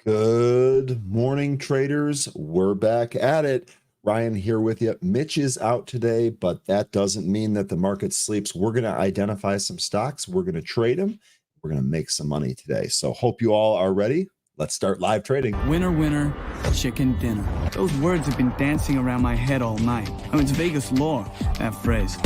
Good morning, traders. We're back at it. Ryan here with you. Mitch is out today, but that doesn't mean that the market sleeps. We're going to identify some stocks. We're going to trade them. We're going to make some money today. So hope you all are ready. Let's start live trading. Winner, winner, chicken dinner. Those words have been dancing around my head all night. Oh, it's Vegas lore, that phrase.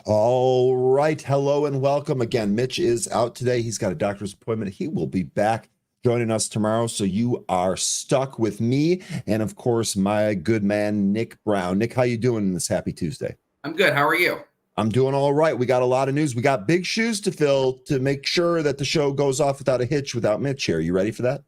All right. Hello and welcome again. Mitch is out today. He's got a doctor's appointment. He will be back joining us tomorrow. So you are stuck with me and, of course, my good man, Nick Brown. Nick, how you doing this happy Tuesday? I'm good. How are you? I'm doing all right. We got a lot of news. We got big shoes to fill to make sure that the show goes off without a hitch without Mitch here. You ready for that?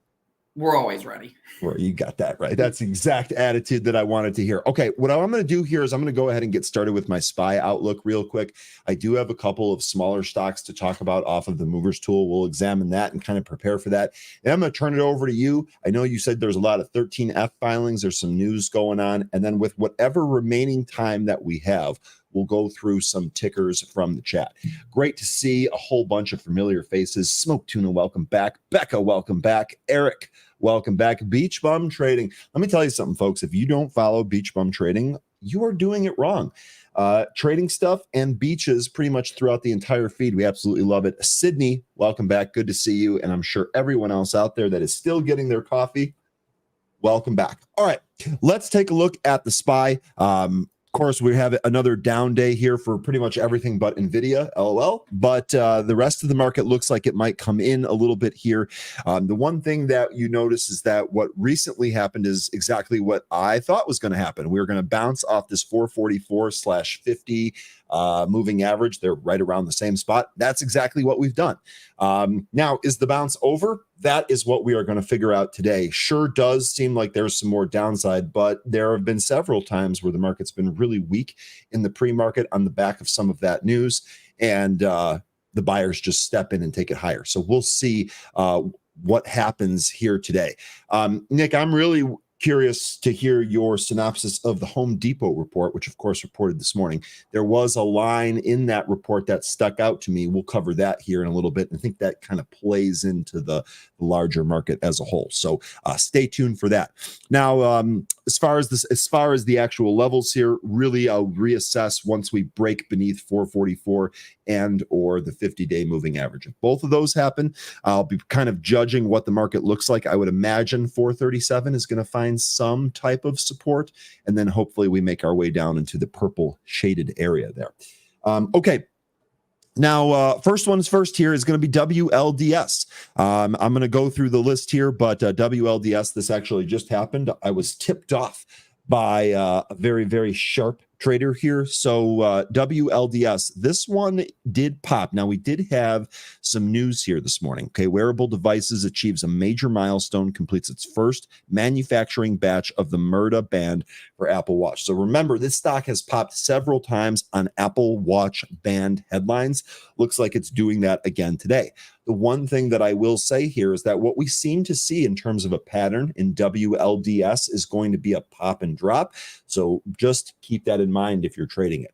We're always ready. Well, you got that right. That's the exact attitude that I wanted to hear. Okay, what I'm going to do here is I'm going to go ahead and get started with my SPY outlook real quick. I do have a couple of smaller stocks to talk about off of the movers tool. We'll examine that and kind of prepare for that. And I'm going to turn it over to you. I know you said there's a lot of 13F filings. There's some news going on. And then with whatever remaining time that we have, we'll go through some tickers from the chat. Great to see a whole bunch of familiar faces. Smoke Tuna, welcome back. Becca, welcome back. Eric, welcome back. Beach Bum Trading. Let me tell you something, folks. If you don't follow Beach Bum Trading, you are doing it wrong. Trading stuff and beaches pretty much throughout the entire feed. We absolutely love it. Sydney, welcome back. Good to see you. And I'm sure everyone else out there that is still getting their coffee, welcome back. All right, let's take a look at the SPY. Of course, we have another down day here for pretty much everything but NVIDIA, LOL. But the rest of the market looks like it might come in a little bit here. The one thing that you notice is that what recently happened is exactly what I thought was going to happen. We were going to bounce off this 444/50 moving average. They're right around the same spot. That's exactly what we've done. Now, is the bounce over? That is what we are going to figure out today. Sure does seem like there's some more downside, but there have been several times where the market's been really weak in the pre-market on the back of some of that news, and the buyers just step in and take it higher. So we'll see what happens here today. Nick, I'm really curious to hear your synopsis of the Home Depot report, which of course reported this morning. There was a line in that report that stuck out to me. We'll cover that here in a little bit. And I think that kind of plays into the larger market as a whole. So stay tuned for that. Now, as far as the actual levels here, really I'll reassess once we break beneath 444 and or the 50-day moving average. If both of those happen, I'll be kind of judging what the market looks like. I would imagine 437 is going to find some type of support, and then hopefully we make our way down into the purple shaded area there. Okay. Now, first one's first here is going to be WLDS. I'm going to go through the list here, but WLDS, this actually just happened. I was tipped off by a very, very sharp trader here. So WLDS, this one did pop. Now, we did have some news here this morning. Okay, Wearable Devices achieves a major milestone, completes its first manufacturing batch of the MRTA band for Apple Watch. So remember, this stock has popped several times on Apple Watch band headlines. Looks like it's doing that again today. The one thing that I will say here is that what we seem to see in terms of a pattern in WLDS is going to be a pop and drop. So just keep that in mind if you're trading it.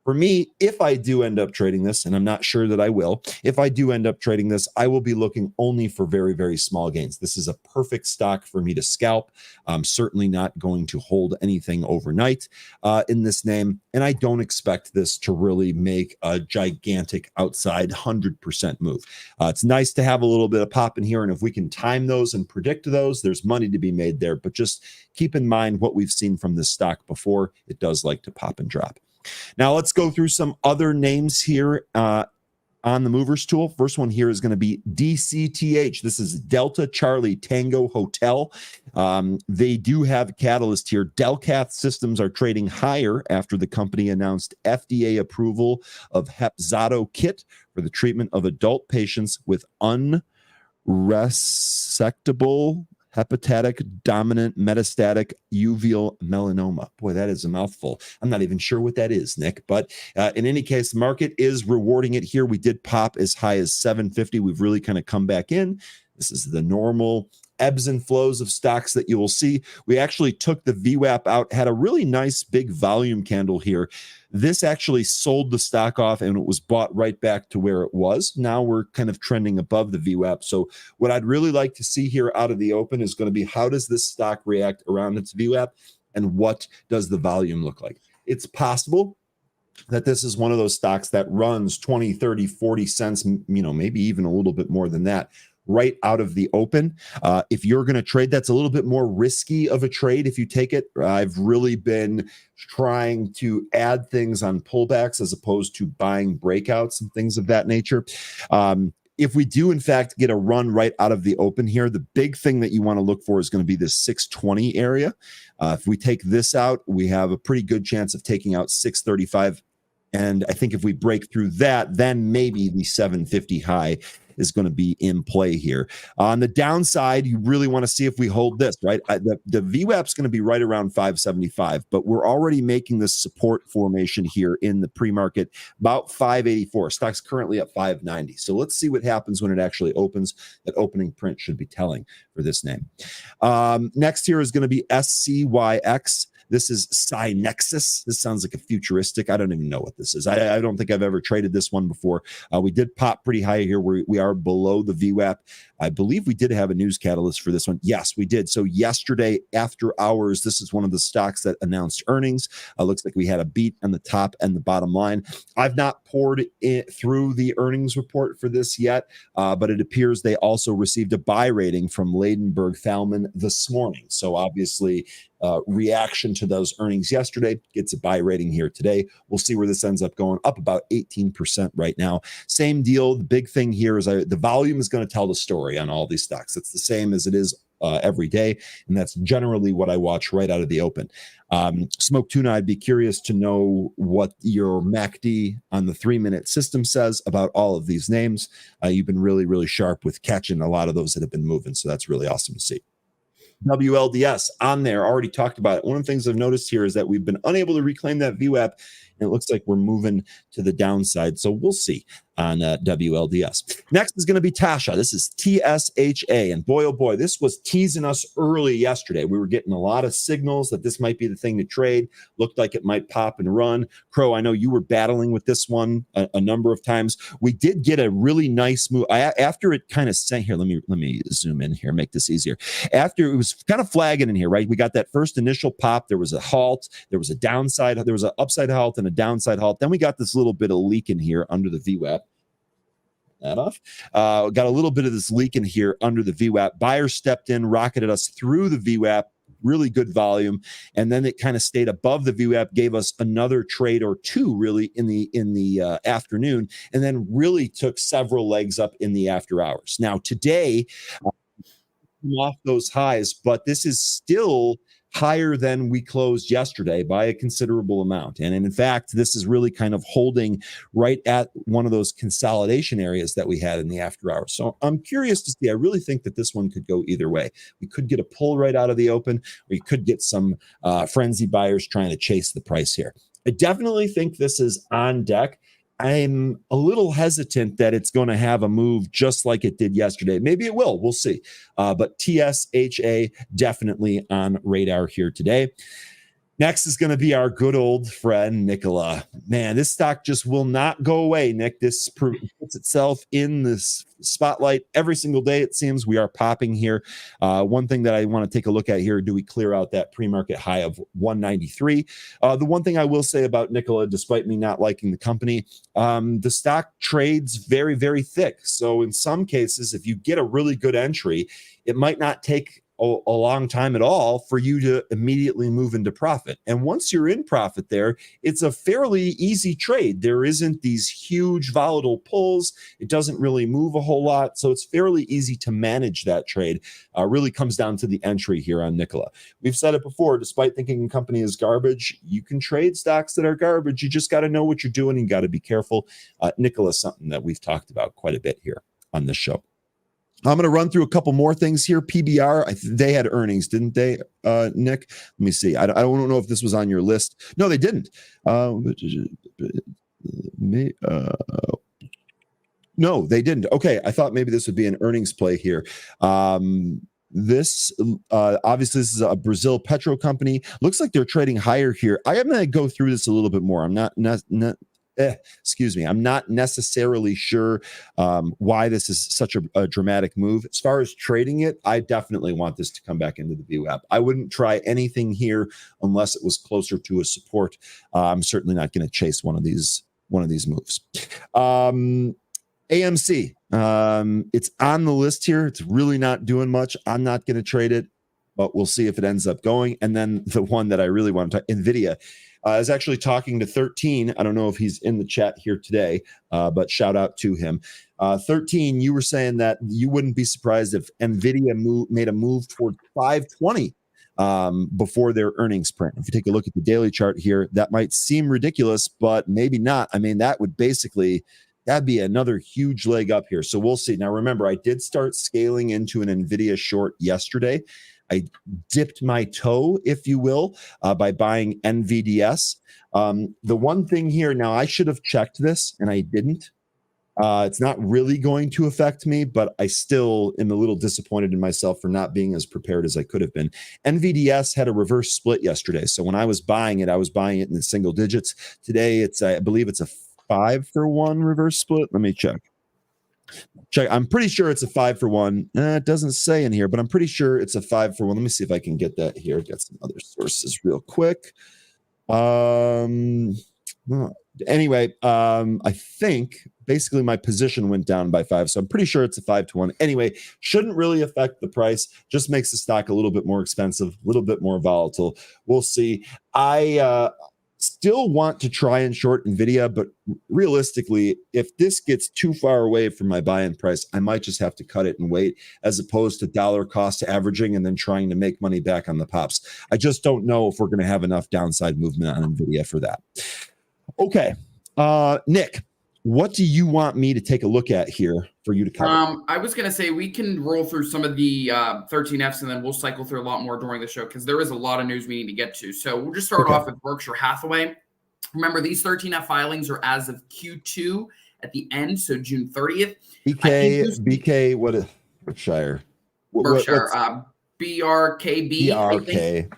For me, if I do end up trading this, and I'm not sure that I will, if I do end up trading this, I will be looking only for very, very small gains. This is a perfect stock for me to scalp. I'm certainly not going to hold anything overnight in this name, and I don't expect this to really make a gigantic outside 100% move. It's nice to have a little bit of pop in here, and if we can time those and predict those, there's money to be made there, but just keep in mind what we've seen from this stock before. It does like to pop and drop. Now let's go through some other names here on the movers tool. First one here is going to be DCTH. This is Delta Charlie Tango Hotel. They do have a catalyst here. Delcath Systems are trading higher after the company announced FDA approval of Hepzato kit for the treatment of adult patients with unresectable hepatic dominant metastatic uveal melanoma. Boy, that is a mouthful. I'm not even sure what that is, Nick. But in any case, the market is rewarding it here. We did pop as high as 750. We've really kind of come back in. This is the normal ebbs and flows of stocks that you will see. We actually took the VWAP out, had a really nice big volume candle here. This actually sold the stock off and it was bought right back to where it was. Now we're kind of trending above the VWAP. So what I'd really like to see here out of the open is going to be, how does this stock react around its VWAP and what does the volume look like? It's possible that this is one of those stocks that runs 20, 30, 40 cents, maybe even a little bit more than that, right out of the open. If you're going to trade, that's a little bit more risky of a trade if you take it. I've really been trying to add things on pullbacks as opposed to buying breakouts and things of that nature. If we do, in fact, get a run right out of the open here, the big thing that you want to look for is going to be this 620 area. If we take this out, we have a pretty good chance of taking out 635. And I think if we break through that, then maybe the 750 high is going to be in play here. On the downside, you really want to see if we hold this, right? The VWAP is going to be right around 575, but we're already making this support formation here in the pre-market about 584. Stock's currently at 590. So let's see what happens when it actually opens. That opening print should be telling for this name. Next here is going to be SCYX. This is Synexus. This sounds like a futuristic. I don't even know what this is. I don't think I've ever traded this one before. We did pop pretty high here. We are below the VWAP. I believe we did have a news catalyst for this one. Yes, we did. So yesterday after hours, this is one of the stocks that announced earnings. Looks like we had a beat on the top and the bottom line. I've not poured it through the earnings report for this yet, but it appears they also received a buy rating from Ladenburg Thalmann this morning. So obviously, reaction to those earnings yesterday gets a buy rating here today. We'll see where this ends up going, up about 18% right now. Same deal. The big thing here is the volume is going to tell the story on all these stocks. It's the same as it is every day, and that's generally what I watch right out of the open. Smoke Tuna, I'd be curious to know what your MACD on the 3-minute system says about all of these names. You've been really, really sharp with catching a lot of those that have been moving, so that's really awesome to see. WLDS on there, already talked about it. One of the things I've noticed here is that we've been unable to reclaim that VWAP, and it looks like we're moving to the downside. So we'll see on WLDS. Next is going to be Tasha. This is TSHA. And boy, oh boy, this was teasing us early yesterday. We were getting a lot of signals that this might be the thing to trade. Looked like it might pop and run. Crow, I know you were battling with this one a number of times. We did get a really nice move. After it kind of sank here, let me zoom in here, make this easier. After it was kind of flagging in here, right? We got that first initial pop. There was a halt. There was a downside. There was an upside halt and a downside halt. Then we got this little bit of leak in here under the VWAP. That off. Got a little bit of this leak in here under the VWAP. Buyers stepped in, rocketed us through the VWAP, really good volume, and then it kind of stayed above the VWAP, gave us another trade or two really in the afternoon, and then really took several legs up in the after hours. Now today, off those highs, but this is still higher than we closed yesterday by a considerable amount. And in fact, this is really kind of holding right at one of those consolidation areas that we had in the after hours. So I'm curious to see. I really think that this one could go either way. We could get a pull right out of the open, or you could get some frenzy buyers trying to chase the price here. I definitely think this is on deck. I'm a little hesitant that it's going to have a move just like it did yesterday. Maybe it will. We'll see. But TSHA definitely on radar here today. Next is going to be our good old friend, Nikola. Man, this stock just will not go away, Nick. This puts itself in this spotlight every single day, it seems. We are popping here. One thing that I want to take a look at here, do we clear out that pre-market high of 193? The one thing I will say about Nikola, despite me not liking the company, the stock trades very, very thick. So in some cases, if you get a really good entry, it might not take a long time at all for you to immediately move into profit. And once you're in profit there, it's a fairly easy trade. There isn't these huge volatile pulls. It doesn't really move a whole lot. So it's fairly easy to manage that trade. Really comes down to the entry here on Nikola. We've said it before, despite thinking a company is garbage, you can trade stocks that are garbage. You just got to know what you're doing. You got to be careful. Nikola is something that we've talked about quite a bit here on this show. I'm going to run through a couple more things here. PBR, they had earnings, didn't they, Nick? Let me see. I don't know if this was on your list. No, they didn't. No, they didn't. Okay, I thought maybe this would be an earnings play here. This obviously this is a Brazil petro company. Looks like they're trading higher here. I am going to go through this a little bit more. I'm not excuse me. I'm not necessarily sure why this is such a dramatic move. As far as trading it, I definitely want this to come back into the VWAP. I wouldn't try anything here unless it was closer to a support. I'm certainly not going to chase one of these moves. AMC, it's on the list here. It's really not doing much. I'm not going to trade it, but we'll see if it ends up going. And then the one that I really want to talk, NVIDIA. I was actually talking to 13. I don't know if he's in the chat here today, but shout out to him. 13, you were saying that you wouldn't be surprised if NVIDIA made a move toward 520 before their earnings print. If you take a look at the daily chart here, that might seem ridiculous, but maybe not. I mean, that would basically... that'd be another huge leg up here. So we'll see. Now, remember, I did start scaling into an NVIDIA short yesterday. I dipped my toe, if you will, by buying NVDS. The one thing here, now I should have checked this and I didn't. It's not really going to affect me, but I still am a little disappointed in myself for not being as prepared as I could have been. NVDS had a reverse split yesterday. So when I was buying it in the single digits. Today, I believe it's a 5-for-1 reverse split. Let me check. I'm pretty sure it's a 5-for-1. It doesn't say in here, but I'm pretty sure it's a 5-for-1. Let me see if I can get that here. Get some other sources real quick. Anyway, I think basically my position went down by 5, so I'm pretty sure it's a 5-to-1. Anyway, shouldn't really affect the price. Just makes the stock a little bit more expensive, a little bit more volatile. We'll see. I still want to try and short NVIDIA, but realistically, if this gets too far away from my buy-in price, I might just have to cut it and wait, as opposed to dollar cost averaging and then trying to make money back on the pops. I just don't know if we're going to have enough downside movement on NVIDIA for that. Okay, Nick, what do you want me to take a look at here for you to cover? I was going to say we can roll through some of the 13Fs and then we'll cycle through a lot more during the show because there is a lot of news we need to get to. So we'll just start off with Berkshire Hathaway. Remember, these 13F filings are as of Q2 at the end, so June 30th. BK, what is Berkshire? Berkshire, BRKB. BRK.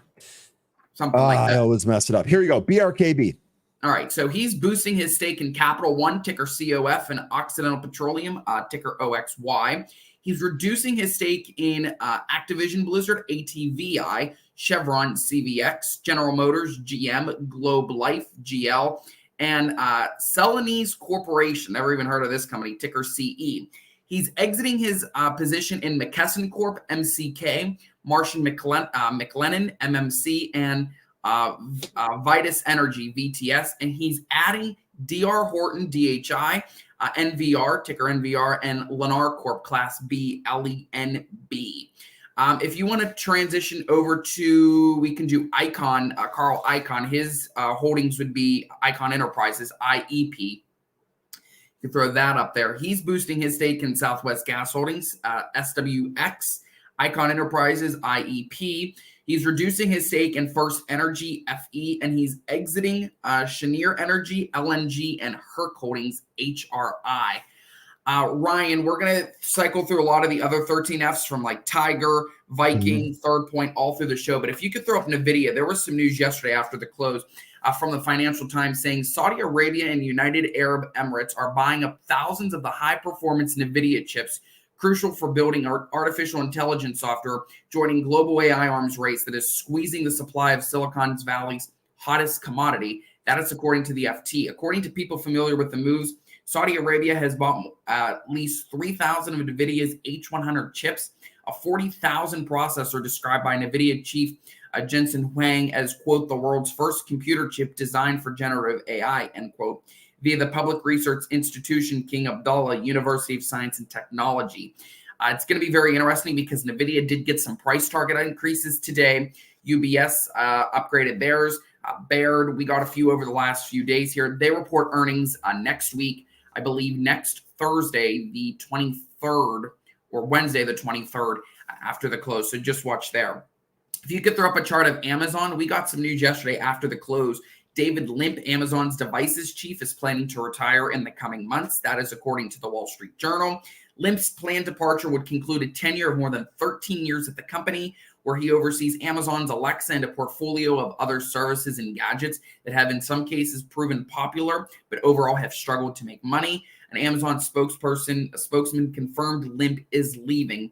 Something like that. I always mess it up. Here you go, BRKB. All right, so he's boosting his stake in Capital One, ticker COF, and Occidental Petroleum, ticker OXY. He's reducing his stake in Activision Blizzard, ATVI, Chevron, CVX, General Motors, GM, Globe Life, GL, and Celanese Corporation. Never even heard of this company, ticker CE. He's exiting his position in McKesson Corp, MCK, Martian McLennan, MMC, and Vitus Energy, VTS, and he's adding DR Horton, DHI, NVR, ticker NVR, and Lennar Corp, Class B, LENB. If you want to transition over to, we can do Icon, Carl Icahn. His holdings would be Icon Enterprises, IEP. You can throw that up there. He's boosting his stake in Southwest Gas Holdings, SWX, Icon Enterprises, IEP. He's reducing his stake in First Energy, FE, and he's exiting Cheniere Energy, LNG, and Herc Holdings, HRI. Ryan, we're going to cycle through a lot of the other 13Fs from like Tiger, Viking, Third Point, all through the show. But if you could throw up NVIDIA, there was some news yesterday after the close from the Financial Times saying Saudi Arabia and United Arab Emirates are buying up thousands of the high-performance NVIDIA chips crucial for building artificial intelligence software, joining global AI arms race that is squeezing the supply of Silicon Valley's hottest commodity. That is according to the FT. According to people familiar with the moves, Saudi Arabia has bought at least 3,000 of NVIDIA's H100 chips, a 40,000 processor described by NVIDIA chief Jensen Huang as, quote, the world's first computer chip designed for generative AI, end quote, via the public research institution King Abdullah University of Science and Technology. It's going to be very interesting because NVIDIA did get some price target increases today. UBS upgraded theirs. Baird, we got a few over the last few days here. They report earnings next week, I believe next Thursday, the 23rd or Wednesday, the 23rd, after the close. So just watch there. If you could throw up a chart of Amazon, we got some news yesterday after the close. David Limp, Amazon's devices chief, is planning to retire in the coming months. That is according to the Wall Street Journal. Limp's planned departure would conclude a tenure of more than 13 years at the company, where he oversees Amazon's Alexa and a portfolio of other services and gadgets that have in some cases proven popular, but overall have struggled to make money. An Amazon spokesman confirmed Limp is leaving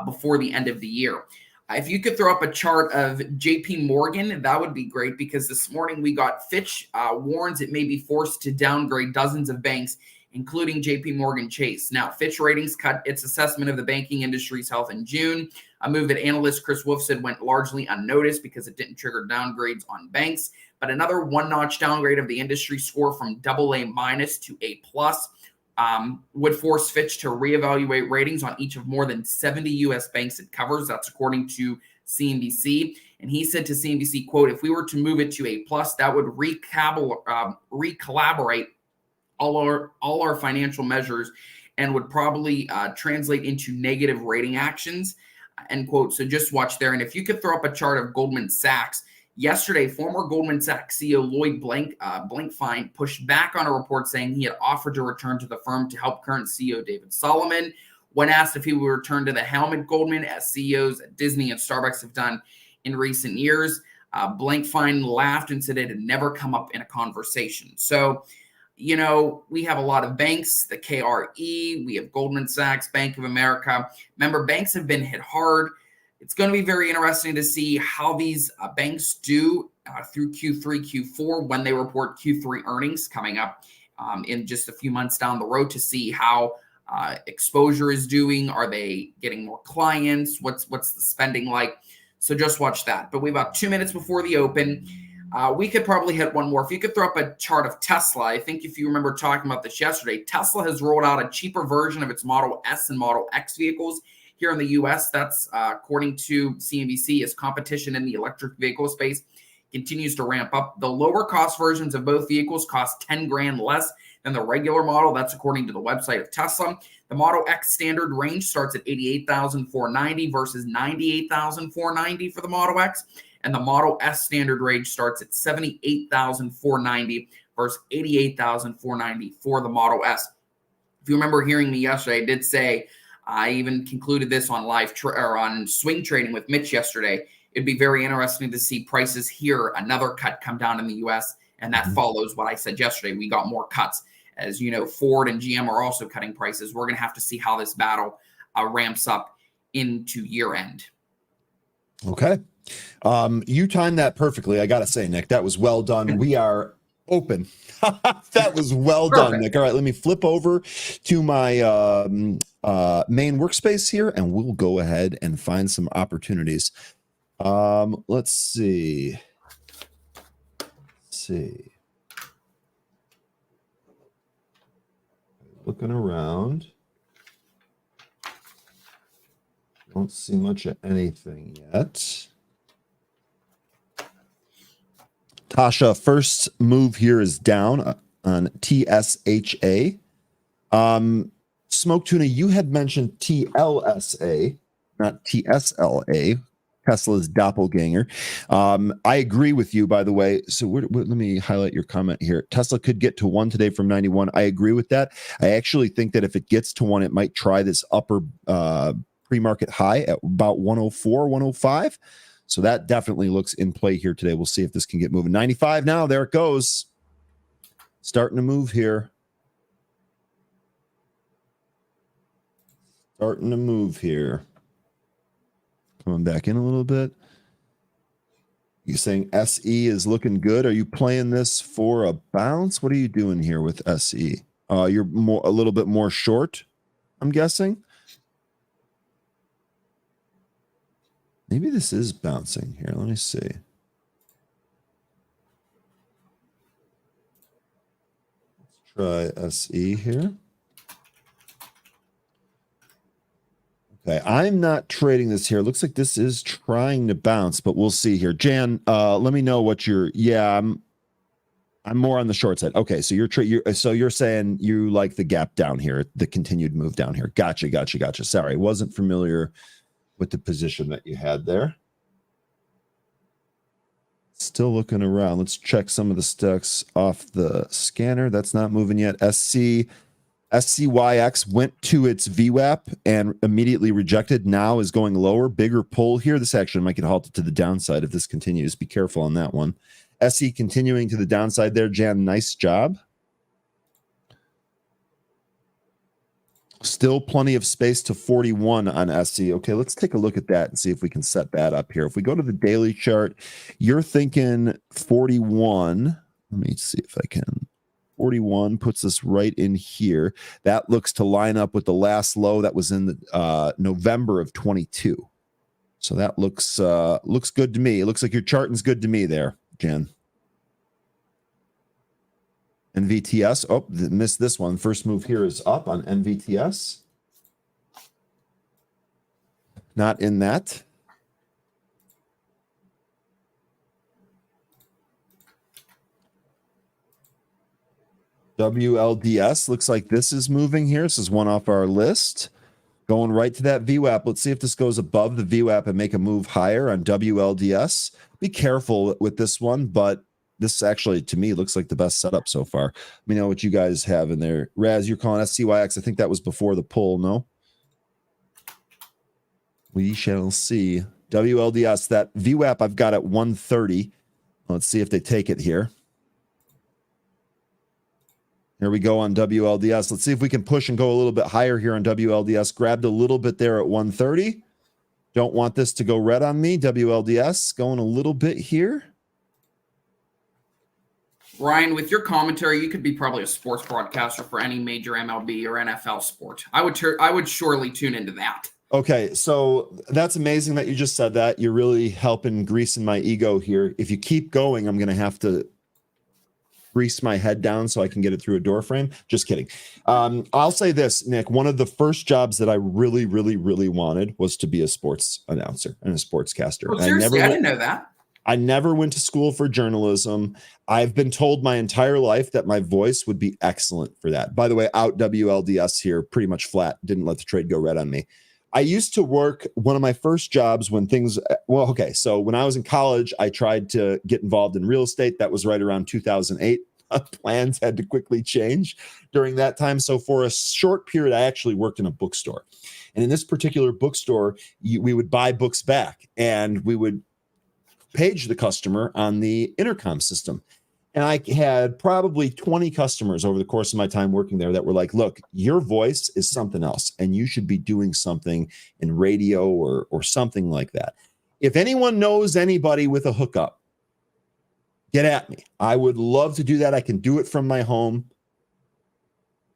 before the end of the year. If you could throw up a chart of JP Morgan, that would be great, because this morning we got Fitch warns it may be forced to downgrade dozens of banks, including JP Morgan Chase. Now, Fitch Ratings cut its assessment of the banking industry's health in June, a move that analyst Chris Wolf said went largely unnoticed because it didn't trigger downgrades on banks. But another one-notch downgrade of the industry score from AA- to A+ would force Fitch to reevaluate ratings on each of more than 70 U.S. banks it covers. That's according to CNBC. And he said to CNBC, quote, if we were to move it to A+, that would recalibrate all our financial measures and would probably translate into negative rating actions, end quote. So just watch there. And if you could throw up a chart of Goldman Sachs, yesterday, former Goldman Sachs CEO Lloyd Blankfein pushed back on a report saying he had offered to return to the firm to help current CEO David Solomon. When asked if he would return to the helm at Goldman, as CEOs at Disney and Starbucks have done in recent years, Blankfein laughed and said it had never come up in a conversation. So, you know, we have a lot of banks, the KRE, we have Goldman Sachs, Bank of America. Remember, banks have been hit hard. It's going to be very interesting to see how these banks do through Q3, Q4 when they report Q3 earnings coming up in just a few months down the road, to see how exposure is doing. Are they getting more clients? What's the spending like? So just watch that. But we have about 2 minutes before the open. We could probably hit one more. If you could throw up a chart of Tesla, I think if you remember talking about this yesterday, Tesla has rolled out a cheaper version of its Model S and Model X vehicles here in the U.S. That's according to CNBC, as competition in the electric vehicle space continues to ramp up. The lower cost versions of both vehicles cost 10 grand less than the regular model. That's according to the website of Tesla. The Model X standard range starts at $88,490 versus $98,490 for the Model X. And the Model S standard range starts at $78,490 versus $88,490 for the Model S. If you remember hearing me yesterday, I did say, I even concluded this on on swing trading with Mitch yesterday. It'd be very interesting to see prices here, another cut come down in the U.S., and that follows what I said yesterday. We got more cuts. As you know, Ford and GM are also cutting prices. We're going to have to see how this battle ramps up into year end. Okay. You timed that perfectly. I got to say, Nick, that was well done. We are open. That was well done, Nick. All right, let me flip over to my main workspace here, and we'll go ahead and find some opportunities. Let's see. Looking around. Don't see much of anything yet. Tasha, first move here is down on TSHA. Smoke Tuna, you had mentioned TLSA, not TSLA, Tesla's doppelganger. I agree with you, by the way. So let me highlight your comment here. Tesla could get to 1 today from 91. I agree with that. I actually think that if it gets to 1, it might try this upper pre-market high at about 104, 105. So that definitely looks in play here today. We'll see if this can get moving. 95 now. There it goes. Starting to move here. Coming back in a little bit. You saying SE is looking good? Are you playing this for a bounce? What are you doing here with SE? You're a little bit more short, I'm guessing. Maybe this is bouncing here. Let me see. Let's try SE here. Okay, I'm not trading this here. It looks like this is trying to bounce, but we'll see here. Jan, let me know what you're. Yeah, I'm more on the short side. Okay, so you're saying you like the gap down here, the continued move down here. Gotcha. Sorry, wasn't familiar with the position that you had there. Still looking around. Let's check some of the stocks off the scanner. That's not moving yet. SCYX went to its VWAP and immediately rejected. Now is going lower. Bigger pull here. This actually might get halted to the downside if this continues. Be careful on that one. SE continuing to the downside there. Jan, nice job. Still plenty of space to 41 on SE. Okay, let's take a look at that and see if we can set that up here. If we go to the daily chart, you're thinking 41. Let me see if I can. 41 puts us right in here. That looks to line up with the last low that was in the November of 22. So that looks good to me. It looks like your charting's good to me there, Jan. NVTS. Oh, missed this one. First move here is up on NVTS. Not in that. WLDS looks like this is moving here. This is one off our list. Going right to that VWAP. Let's see if this goes above the VWAP and make a move higher on WLDS. Be careful with this one, but this actually, to me, looks like the best setup so far. Let me know what you guys have in there. Raz, you're calling SCYX. I think that was before the pull, no? We shall see. WLDS, that VWAP I've got at 130. Let's see if they take it here. Here we go on WLDS. Let's see if we can push and go a little bit higher here on WLDS. Grabbed a little bit there at 130. Don't want this to go red on me. WLDS going a little bit here. Ryan, with your commentary, you could be probably a sports broadcaster for any major MLB or NFL sport. I would surely tune into that. Okay, so that's amazing that you just said that. You're really helping greasing my ego here. If you keep going, I'm going to have to grease my head down so I can get it through a door frame. Just kidding. I'll say this, Nick. One of the first jobs that I really, really, really wanted was to be a sports announcer and a sportscaster. Well, seriously, I didn't know that. I never went to school for journalism. I've been told my entire life that my voice would be excellent for that. By the way, out WLDS here, pretty much flat. Didn't let the trade go red on me. I used to work one of my first jobs when things, well, okay. So when I was in college, I tried to get involved in real estate. That was right around 2008. Plans had to quickly change during that time. So for a short period, I actually worked in a bookstore. And in this particular bookstore, we would buy books back and we would page the customer on the intercom system. And I had probably 20 customers over the course of my time working there that were like, look, your voice is something else and you should be doing something in radio or something like that. If anyone knows anybody with a hookup, get at me. I would love to do that. I can do it from my home.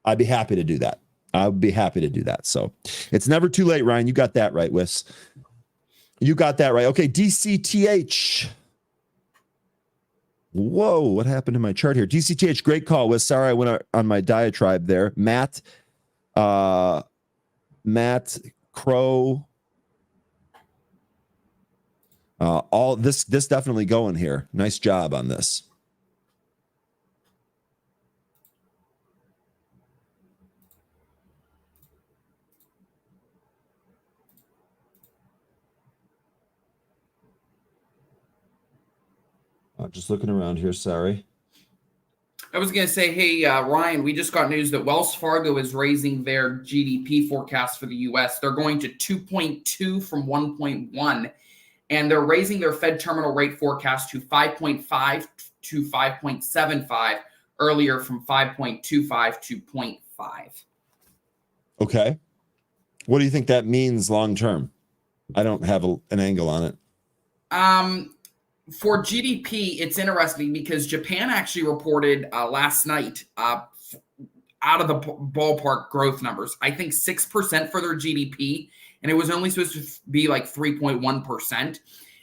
I'd be happy to do that. I'd be happy to do that. So it's never too late, Ryan. You got that right, Wiss. You got that right. Okay, DCTH. Whoa, what happened to my chart here? DCTH, great call. Was sorry I went on my diatribe there. Matt Crow. All this definitely going here. Nice job on this. Just looking around here. Sorry. I was going to say, hey, Ryan, we just got news that Wells Fargo is raising their GDP forecast for the U.S. They're going to 2.2 from 1.1, and they're raising their Fed terminal rate forecast to 5.5 to 5.75, earlier from 5.25 to 0.5. Okay. What do you think that means long term? I don't have an angle on it. For GDP, it's interesting because Japan actually reported last night out of the ballpark growth numbers. I think 6% for their GDP, and it was only supposed to be like 3.1%.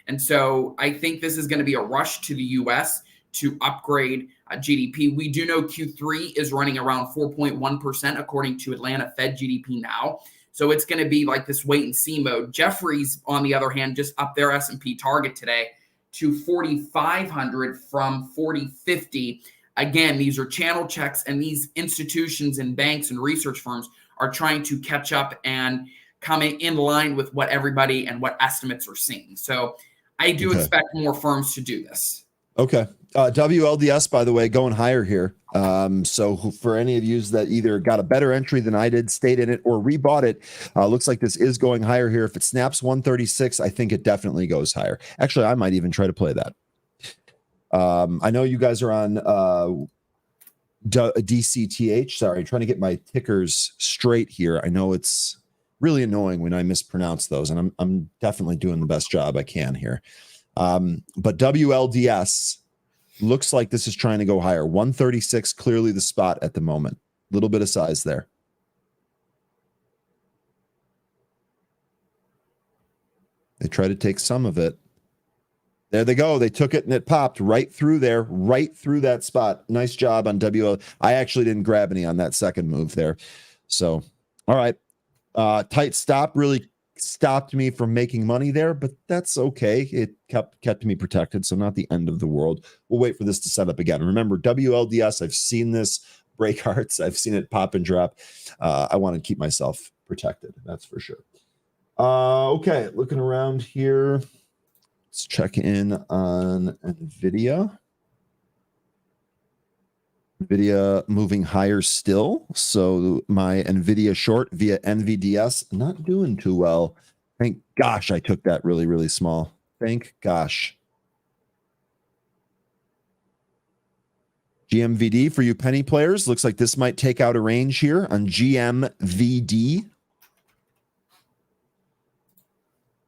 And so I think this is going to be a rush to the U.S. to upgrade GDP. We do know Q3 is running around 4.1% according to Atlanta Fed GDP now. So it's going to be like this wait and see mode. Jefferies, on the other hand, just upped their S&P target today to 4,500 from 4,050. again, these are channel checks, and these institutions and banks and research firms are trying to catch up and coming in line with what everybody and what estimates are seeing. So I do expect more firms to do this. Okay. WLDS, by the way, going higher here. So for any of you that either got a better entry than I did, stayed in it, or rebought it, looks like this is going higher here. If it snaps 136, I think it definitely goes higher. Actually, I might even try to play that. I know you guys are on DCTH. Sorry, trying to get my tickers straight here. I know it's really annoying when I mispronounce those, and I'm definitely doing the best job I can here. But WLDS looks like this is trying to go higher. 136, clearly the spot at the moment. Little bit of size there. They try to take some of it. There they go. They took it and it popped right through there, right through that spot. Nice job on WL. I actually didn't grab any on that second move there. So, all right. Tight stop really stopped me from making money there, but that's okay. It kept me protected, so not the end of the world. We'll wait for this to set up again. Remember, WLDS, I've seen this break hearts. I've seen it pop and drop. I want to keep myself protected. That's for sure. Okay, looking around here. Let's check in on NVIDIA. NVIDIA moving higher still. So my NVIDIA short via NVDS not doing too well. Thank gosh I took that really, really small. Thank gosh. GMVD for you penny players. Looks like this might take out a range here on GMVD.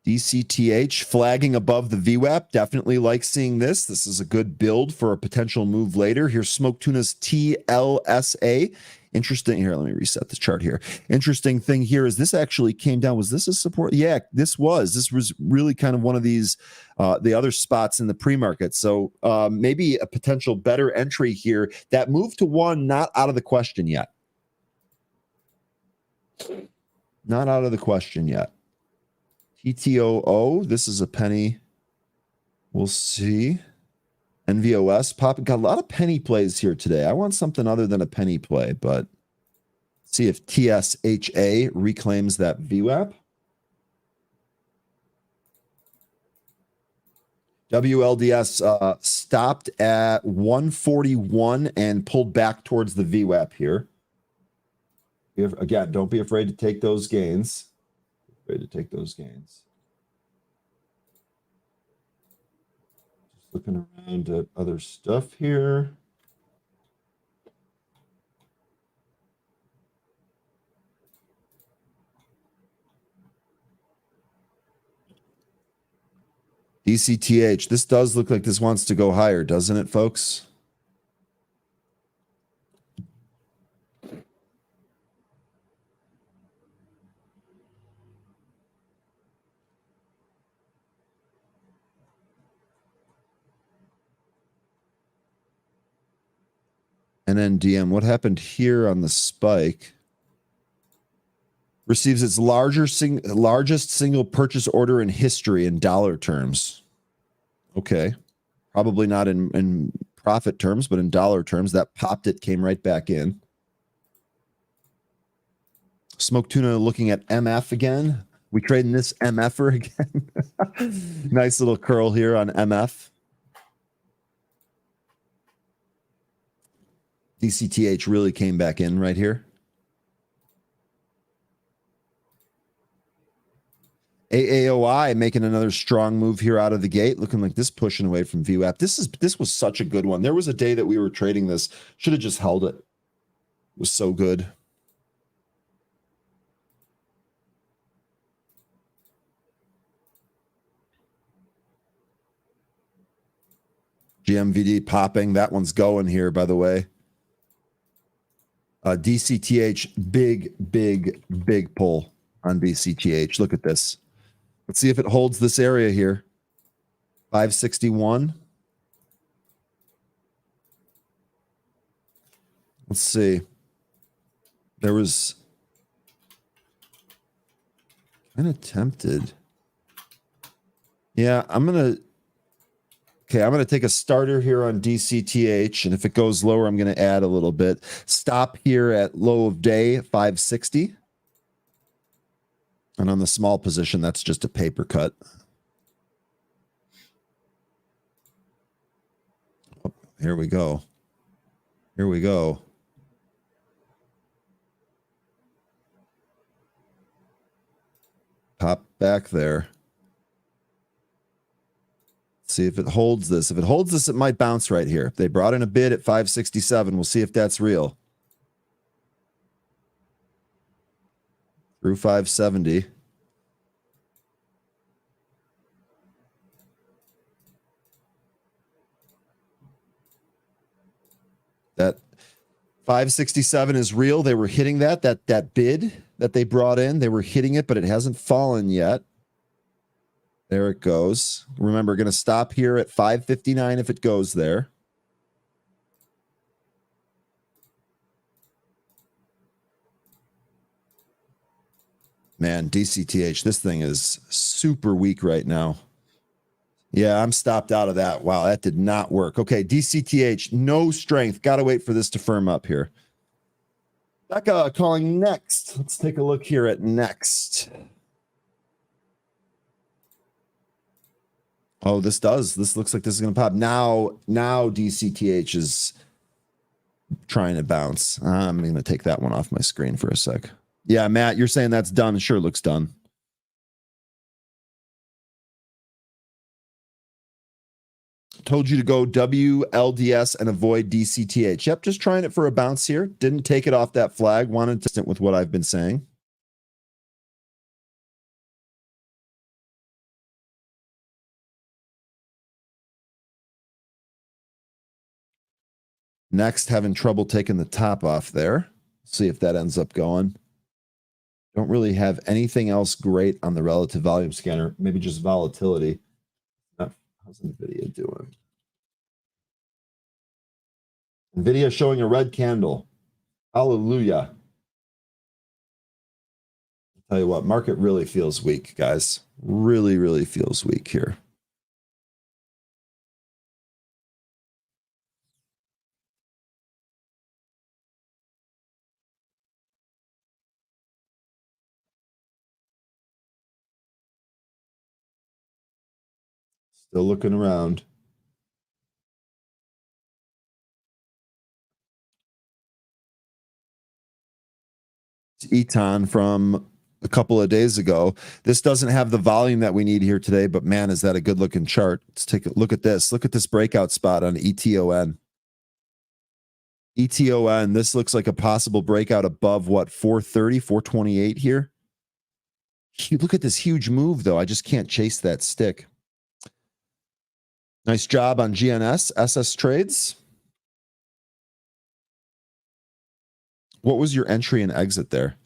DCTH flagging above the VWAP. Definitely like seeing this. This is a good build for a potential move later. Here's Smoke Tuna's TLSA. Interesting. Here, let me reset this chart here. Interesting thing here is this actually came down. Was this a support? Yeah, this was. Really kind of one of these, the other spots in the pre-market. So maybe a potential better entry here. That move to 1, not out of the question yet. Not out of the question yet. TTOO, this is a penny. We'll see. NVOS pop. Got a lot of penny plays here today. I want something other than a penny play, but see if TSHA reclaims that VWAP. WLDS stopped at 141 and pulled back towards the VWAP here. Again, don't be afraid to take those gains. To take those gains. Just looking around at other stuff here. DCTH. This does look like this wants to go higher, doesn't it, folks? And then DM, what happened here on the spike? Receives its largest single purchase order in history in dollar terms. Okay. Probably not in profit terms, but in dollar terms. That popped it, came right back in. Smoke Tuna looking at MF again. We trading this MFer again. Nice little curl here on MF. DCTH really came back in right here. AAOI making another strong move here out of the gate, looking like this pushing away from VWAP. This was such a good one. There was a day that we were trading this. Should have just held it. It was so good. GMVD popping. That one's going here, by the way. DCTH, big pull on DCTH. Look at this. Let's see if it holds this area here. 561. Let's see. There was kind of tempted. Yeah, I'm going to Okay, I'm going to take a starter here on DCTH, and if it goes lower, I'm going to add a little bit. Stop here at low of day, 560. And on the small position, that's just a paper cut. Oh, here we go. Here we go. Pop back there. See if it holds this. If it holds this, it might bounce right here. They brought in a bid at 567. We'll see if that's real. Through 570. That 567 is real. They were hitting that bid that they brought in. They were hitting it, but it hasn't fallen yet. There it goes. Remember, going to stop here at 559 if it goes there. Man, DCTH, this thing is super weak right now. Yeah, I'm stopped out of that. Wow, that did not work. Okay, DCTH, no strength. Got to wait for this to firm up here. Becca calling next. Let's take a look here at next. Oh, this does. This looks like this is going to pop. Now DCTH is trying to bounce. I'm going to take that one off my screen for a sec. Yeah, Matt, you're saying that's done. It sure looks done. Told you to go WLDS and avoid DCTH. Yep, just trying it for a bounce here. Didn't take it off that flag. Wanted to stick with what I've been saying. Next, having trouble taking the top off there. See if that ends up going. Don't really have anything else great on the relative volume scanner. Maybe just volatility. How's NVIDIA doing? NVIDIA showing a red candle. Hallelujah. I'll tell you what, market really feels weak, guys. Really, really feels weak here. Still looking around. It's Eton from a couple of days ago. This doesn't have the volume that we need here today, but man, is that a good looking chart. Let's take a look at this. Look at this breakout spot on ETON. ETON, this looks like a possible breakout above what, 430, 428 here. Look at this huge move, though. I just can't chase that stick. Nice job on GNS, SS trades. What was your entry and exit there?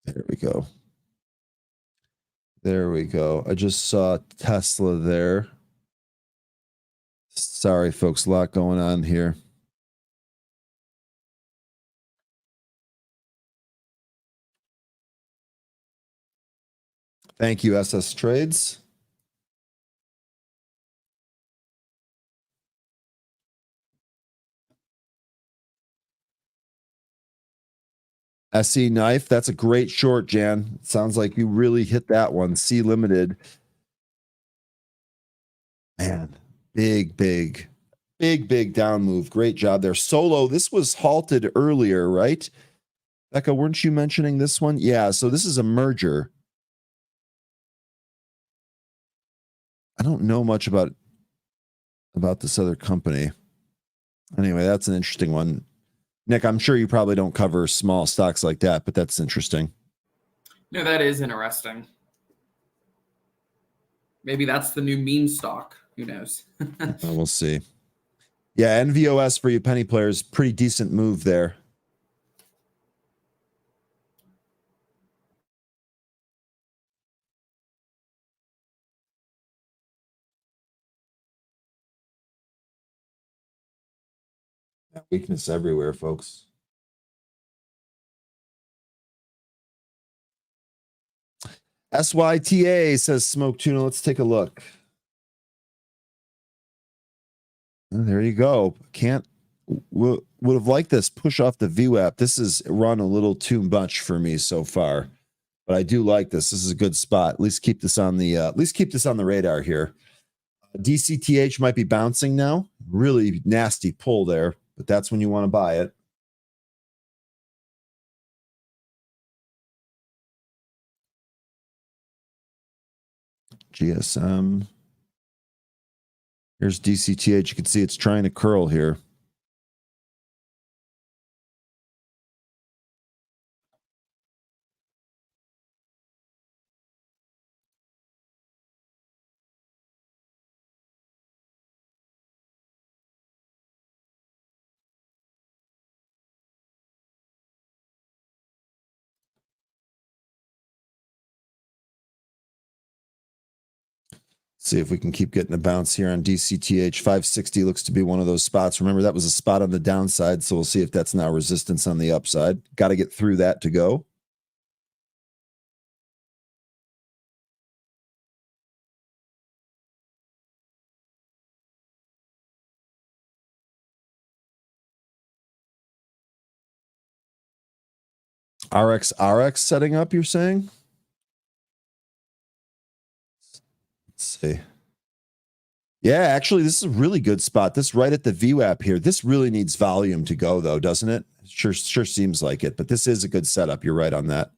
There we go. There we go. I just saw Tesla there. Sorry, folks, a lot going on here. Thank you, SS Trades. SE Knife, that's a great short, Jan. Sounds like you really hit that one. C Limited. Man, big down move. Great job there. Solo, this was halted earlier, right? Becca, weren't you mentioning this one? Yeah, so this is a merger. I don't know much about this other company. Anyway, that's an interesting one. Nick, I'm sure you probably don't cover small stocks like that, but that's interesting. No, that is interesting. Maybe that's the new meme stock. Who knows? We'll see. Yeah, NVOS for you penny players, pretty decent move there. Weakness everywhere, folks. SYTA says Smoke Tuna. Let's take a look. Oh, there you go. Would have liked this push off the VWAP. This has run a little too much for me so far, but I do like this. This is a good spot. At least keep this on the radar here. DCTH might be bouncing now. Really nasty pull there, but that's when you want to buy it. GSM. Here's DCTH. You can see it's trying to curl here. See if we can keep getting a bounce here on DCTH. 560 looks to be one of those spots. Remember, that was a spot on the downside, so we'll see if that's now resistance on the upside. Got to get through that to go. RX setting up, you're saying? Let's see. Yeah, actually, this is a really good spot. This right at the VWAP here. This really needs volume to go, though, doesn't it? Sure seems like it, but this is a good setup. You're right on that.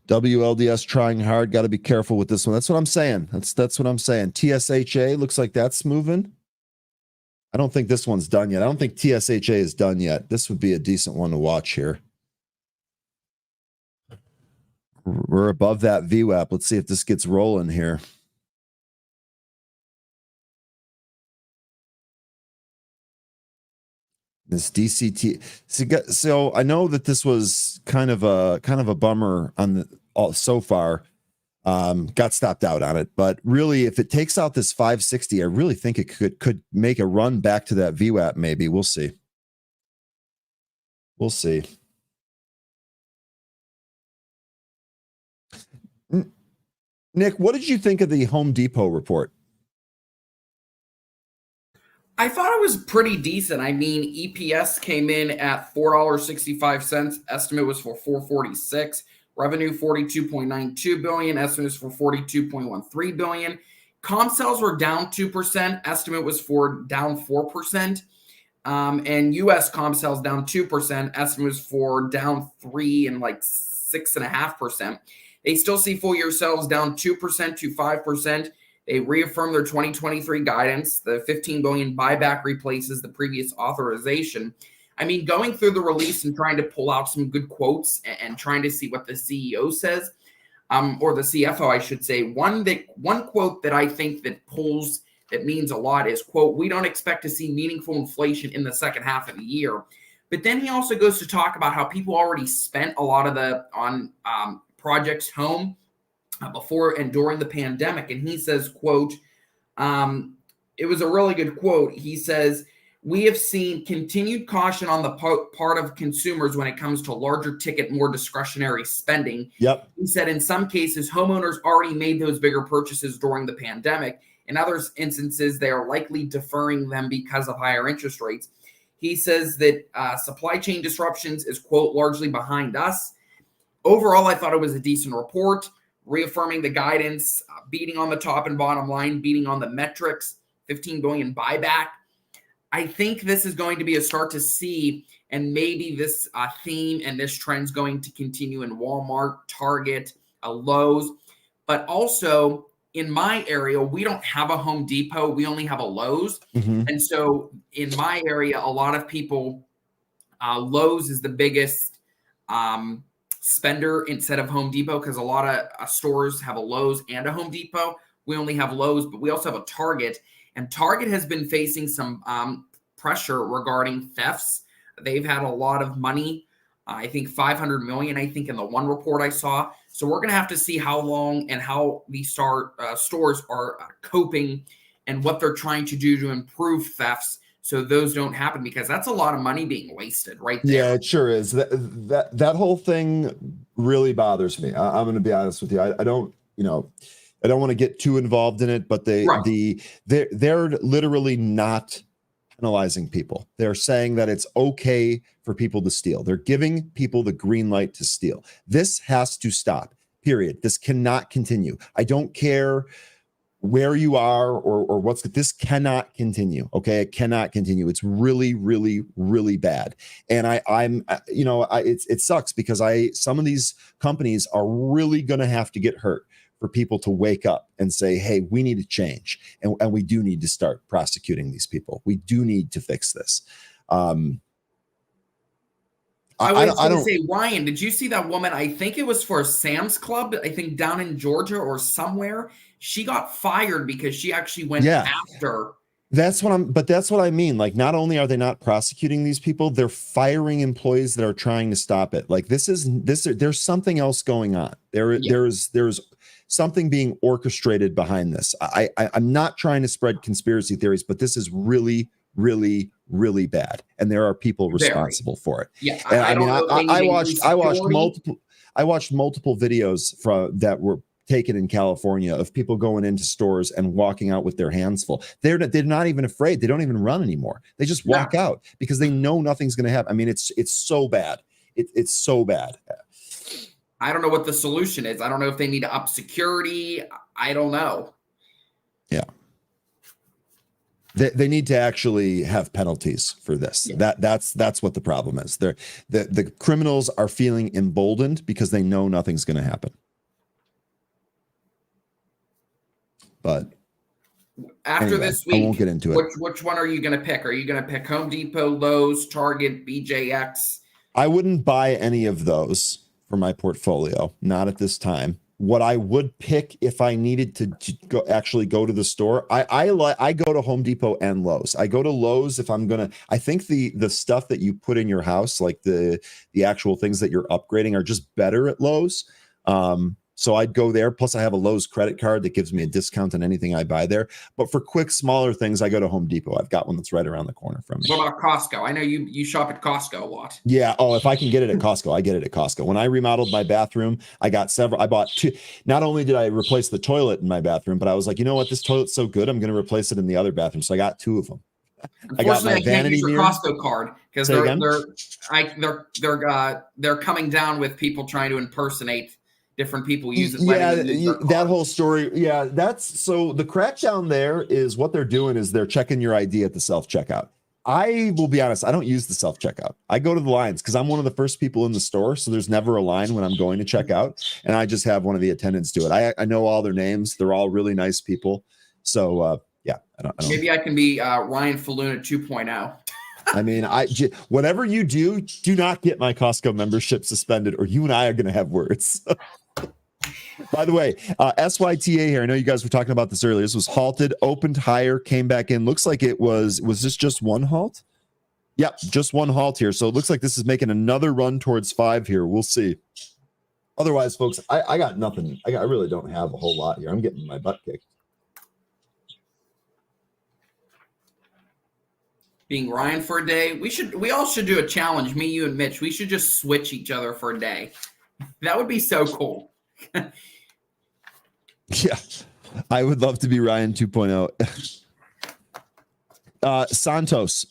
WLDS trying hard. Got to be careful with this one. That's what I'm saying. That's what I'm saying. TSHA looks like that's moving. I don't think this one's done yet. I don't think TSHA is done yet. This would be a decent one to watch here. We're above that VWAP. Let's see if this gets rolling here. This DCT. So I know that this was kind of a bummer on the so far. Got stopped out on it, but really, if it takes out this 560, I really think it could make a run back to that VWAP. Maybe we'll see. We'll see. Nick, what did you think of the Home Depot report? I thought it was pretty decent. I mean, EPS came in at $4.65. Estimate was for $4.46. Revenue $42.92 billion. Estimate was for $42.13 billion. Comp sales were down 2%. Estimate was for down 4%. And U.S. comp sales down 2%. Estimate was for down 3 and like 6.5%. They still see full year sales down 2% to 5%. They reaffirmed their 2023 guidance. The $15 billion buyback replaces the previous authorization. I mean, going through the release and trying to pull out some good quotes and trying to see what the CEO says, or the CFO, I should say. One quote that I think that means a lot is, quote, "We don't expect to see meaningful inflation in the second half of the year." But then he also goes to talk about how people already spent a lot of on Projects Home before and during the pandemic. And he says, quote, it was a really good quote. He says, "We have seen continued caution on the part of consumers when it comes to larger ticket, more discretionary spending." Yep. He said, in some cases, homeowners already made those bigger purchases during the pandemic. In other instances, they are likely deferring them because of higher interest rates. He says that supply chain disruptions is, quote, "largely behind us." Overall, I thought it was a decent report, reaffirming the guidance, beating on the top and bottom line, beating on the metrics, $15 billion buyback. I think this is going to be a start to see, and maybe this theme and this trend is going to continue in Walmart, Target, Lowe's, but also in my area, we don't have a Home Depot. We only have a Lowe's. Mhm. And so in my area, a lot of people, Lowe's is the biggest spender instead of Home Depot, because a lot of stores have a Lowe's and a Home Depot. We only have Lowe's, but we also have a Target. And Target has been facing some pressure regarding thefts. They've had a lot of money, I think 500 million, I think in the one report I saw. So we're going to have to see how long and how these stores are coping and what they're trying to do to improve thefts so those don't happen, because that's a lot of money being wasted right there. Yeah, it sure is. That whole thing really bothers me. I'm going to be honest with you. I don't, I don't want to get too involved in it, but they're literally not penalizing people. They're saying that it's okay for people to steal. They're giving people the green light to steal. This has to stop. Period. This cannot continue. I don't care where you are or this cannot continue. Okay, it cannot continue. It's really, really, really bad. And it sucks because some of these companies are really going to have to get hurt for people to wake up and say, hey, we need to change. And we do need to start prosecuting these people. We do need to fix this. I was going to say, Ryan, did you see that woman? I think it was for Sam's Club, I think down in Georgia or somewhere. She got fired because she actually went after. That's what I mean. Like, not only are they not prosecuting these people, they're firing employees that are trying to stop it. Like, there's something else going on. There's something being orchestrated behind this. I'm not trying to spread conspiracy theories, but this is really, really, really bad, and there are people responsible for it. Yeah, I watched multiple videos that were taken in California of people going into stores and walking out with their hands full. They're not even afraid. They don't even run anymore. They just walk out because they know nothing's going to happen. I mean, it's so bad. It's so bad. I don't know what the solution is. I don't know if they need to up security. I don't know. Yeah. They need to actually have penalties for this. Yeah. That's what the problem is. The criminals are feeling emboldened because they know nothing's going to happen. But after this week, I won't get into it. Which one are you going to pick? Are you going to pick Home Depot, Lowe's, Target, BJX? I wouldn't buy any of those for my portfolio, not at this time. What I would pick if I needed to go to the store, I go to Home Depot and Lowe's. I go to Lowe's if I'm gonna. I think the stuff that you put in your house, like the actual things that you're upgrading, are just better at Lowe's. So I'd go there. Plus, I have a Lowe's credit card that gives me a discount on anything I buy there. But for quick, smaller things, I go to Home Depot. I've got one that's right around the corner from me. What about Costco? I know you shop at Costco a lot. Yeah. Oh, if I can get it at Costco, I get it at Costco. When I remodeled my bathroom, I bought two. Not only did I replace the toilet in my bathroom, but I was like, you know what? This toilet's so good, I'm going to replace it in the other bathroom. So I got two of them. I got my vanity mirror. Costco card because they're coming down with people trying to impersonate different people using. That whole story. Yeah, so the crackdown there is what they're doing is they're checking your ID at the self-checkout. I will be honest, I don't use the self-checkout. I go to the lines because I'm one of the first people in the store, so there's never a line when I'm going to check out, and I just have one of the attendants do it. I know all their names. They're all really nice people. So I don't maybe I can be Ryan Faloona 2.0. I mean, whatever you do not get my Costco membership suspended, or you and I are going to have words. By the way, SYTA here. I know you guys were talking about this earlier. This was halted, opened higher, came back in. Looks like it was this just one halt? Yep, just one halt here. So it looks like this is making another run towards 5 here. We'll see. Otherwise, folks, I got nothing. I really don't have a whole lot here. I'm getting my butt kicked. Being Ryan for a day. We all should do a challenge, me, you, and Mitch. We should just switch each other for a day. That would be so cool. Yeah, I would love to be Ryan 2.0. Santos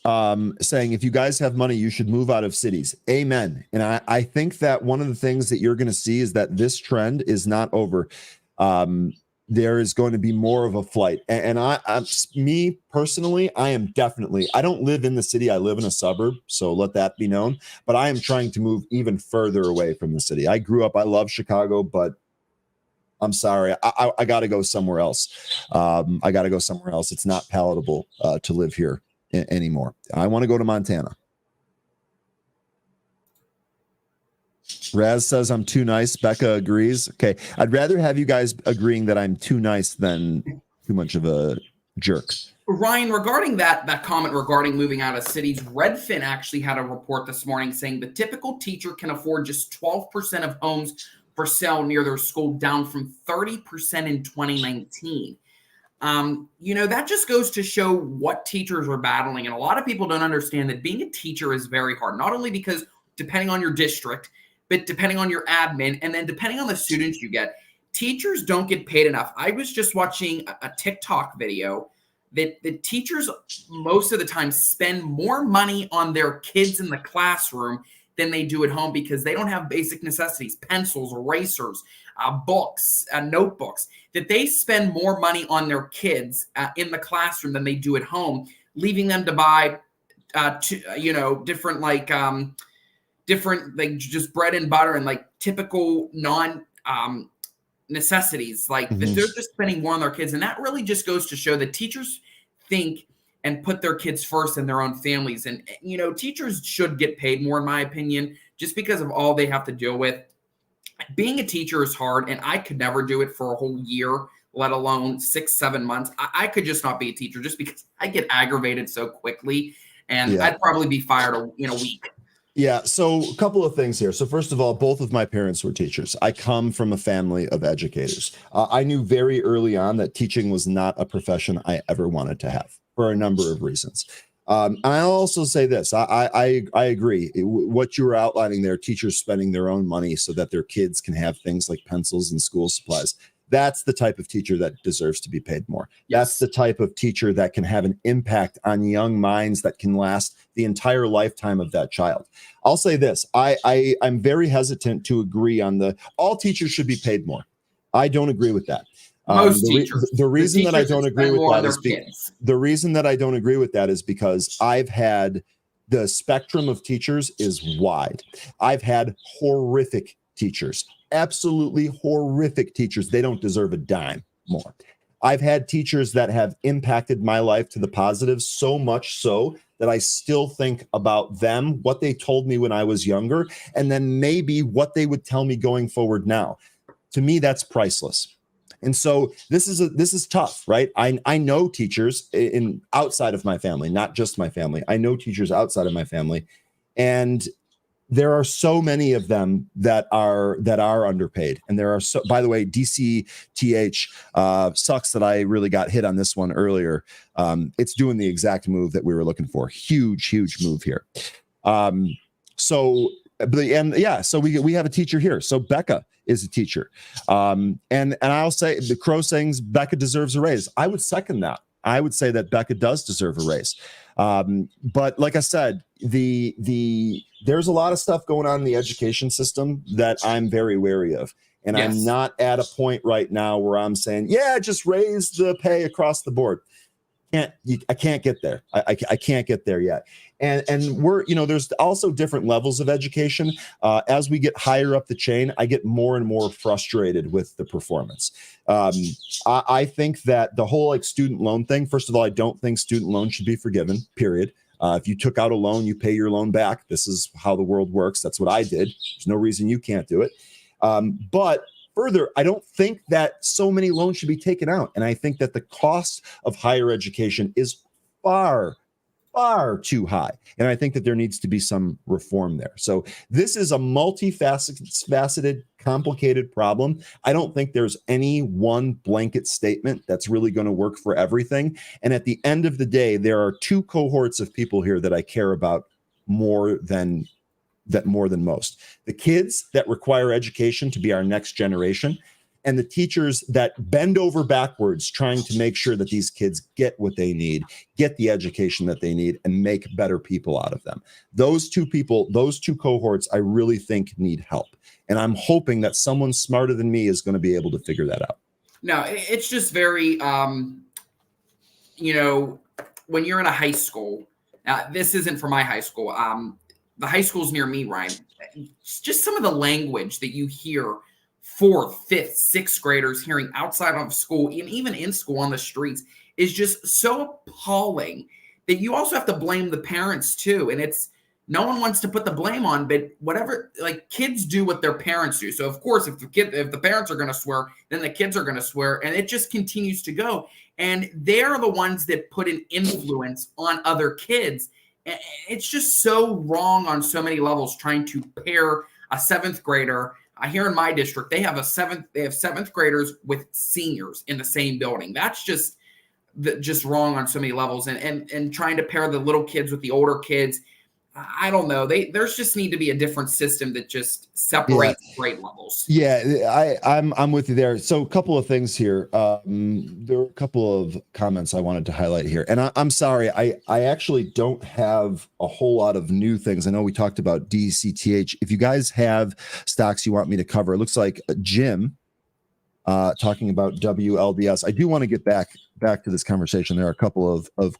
saying, if you guys have money, you should move out of cities. Amen. And I think that one of the things that you're going to see is that this trend is not over. there is going to be more of a flight. And me personally, I don't live in the city. I live in a suburb. So let that be known. But I am trying to move even further away from the city. I love Chicago, but I'm sorry. I got to go somewhere else. It's not palatable to live here anymore. I want to go to Montana. Raz says I'm too nice. Becca agrees. Okay. I'd rather have you guys agreeing that I'm too nice than too much of a jerk. Ryan, regarding that comment regarding moving out of cities, Redfin actually had a report this morning saying the typical teacher can afford just 12% of homes for sale near their school, down from 30% in 2019. That just goes to show what teachers are battling. And a lot of people don't understand that being a teacher is very hard, not only because depending on your district, but depending on your admin, and then depending on the students you get, teachers don't get paid enough. I was just watching a TikTok video that the teachers most of the time spend more money on their kids in the classroom than they do at home because they don't have basic necessities, pencils, erasers, books, notebooks, that they spend more money on their kids in the classroom than they do at home, leaving them to buy, different like just bread and butter and like typical non necessities. Like they're just spending more on their kids. And that really just goes to show that teachers think and put their kids first in their own families. And, teachers should get paid more, in my opinion, just because of all they have to deal with. Being a teacher is hard, and I could never do it for a whole year, let alone 6-7 months. I could just not be a teacher just because I get aggravated so quickly, and I'd probably be fired in a week. Yeah. So a couple of things here. So first of all, both of my parents were teachers. I come from a family of educators. I knew very early on that teaching was not a profession I ever wanted to have for a number of reasons. And I'll also say this. I agree. What you were outlining there, teachers spending their own money so that their kids can have things like pencils and school supplies. That's the type of teacher that deserves to be paid more. Yes. That's the type of teacher that can have an impact on young minds that can last the entire lifetime of that child. I'll say this. I'm very hesitant to agree on all teachers should be paid more. I don't agree with that. Most teachers. The reason that I don't agree with that is the reason that I don't agree with that is because I've had the spectrum of teachers is wide. I've had horrific teachers. Absolutely horrific teachers. They don't deserve a dime more. I've had teachers that have impacted my life to the positive, so much so that I still think about them, what they told me when I was younger, and then maybe what they would tell me going forward now. To me, that's priceless. And so this is tough, right? I know teachers outside of my family, not just my family. I know teachers outside of my family, and there are so many of them that are underpaid. And there are so, by the way, DCTH sucks that I really got hit on this one earlier. It's doing the exact move that we were looking for. Huge move here. So we have a teacher here. So Becca is a teacher. And I'll say the Crow saying Becca deserves a raise. I would second that. I would say that Becca does deserve a raise. But like I said, there's a lot of stuff going on in the education system that I'm very wary of. And yes. I'm not at a point right now where I'm saying, just raise the pay across the board. I can't get there. I can't get there yet. And we're, there's also different levels of education. As we get higher up the chain, I get more and more frustrated with the performance. I think that the whole student loan thing, first of all, I don't think student loans should be forgiven, period. If you took out a loan, you pay your loan back. This is how the world works. That's what I did. There's no reason you can't do it. But further, I don't think that so many loans should be taken out. And I think that the cost of higher education is far too high. And I think that there needs to be some reform there. So this is a multifaceted, complicated problem. I don't think there's any one blanket statement that's really going to work for everything. And at the end of the day, there are two cohorts of people here that I care about more than most. The kids that require education to be our next generation, and the teachers that bend over backwards trying to make sure that these kids get what they need, get the education that they need, and make better people out of them. Those two cohorts, I really think need help. And I'm hoping that someone smarter than me is going to be able to figure that out. No, it's just very, you know, when you're in a high school, this isn't for my high school. The high schools near me, Ryan, just some of the language that you hear fourth, fifth, sixth graders hearing outside of school and even in school on the streets is just so appalling that you also have to blame the parents too. And it's no one wants to put the blame on, but whatever, like kids do what their parents do. So of course, if the parents are going to swear, then the kids are going to swear, and it just continues to go. And they're the ones that put an influence on other kids. It's just so wrong on so many levels. Trying to pair a seventh grader. Here in my district, they have seventh graders with seniors in the same building. That's just wrong on so many levels. And trying to pair the little kids with the older kids. I don't know. There's just need to be a different system that just separates grade levels. Yeah, I'm with you there. So a couple of things here. There are a couple of comments I wanted to highlight here, and I'm sorry, I actually don't have a whole lot of new things. I know we talked about DCTH. If you guys have stocks you want me to cover, it looks like Jim talking about WLDS. I do want to get back to this conversation. There are a couple of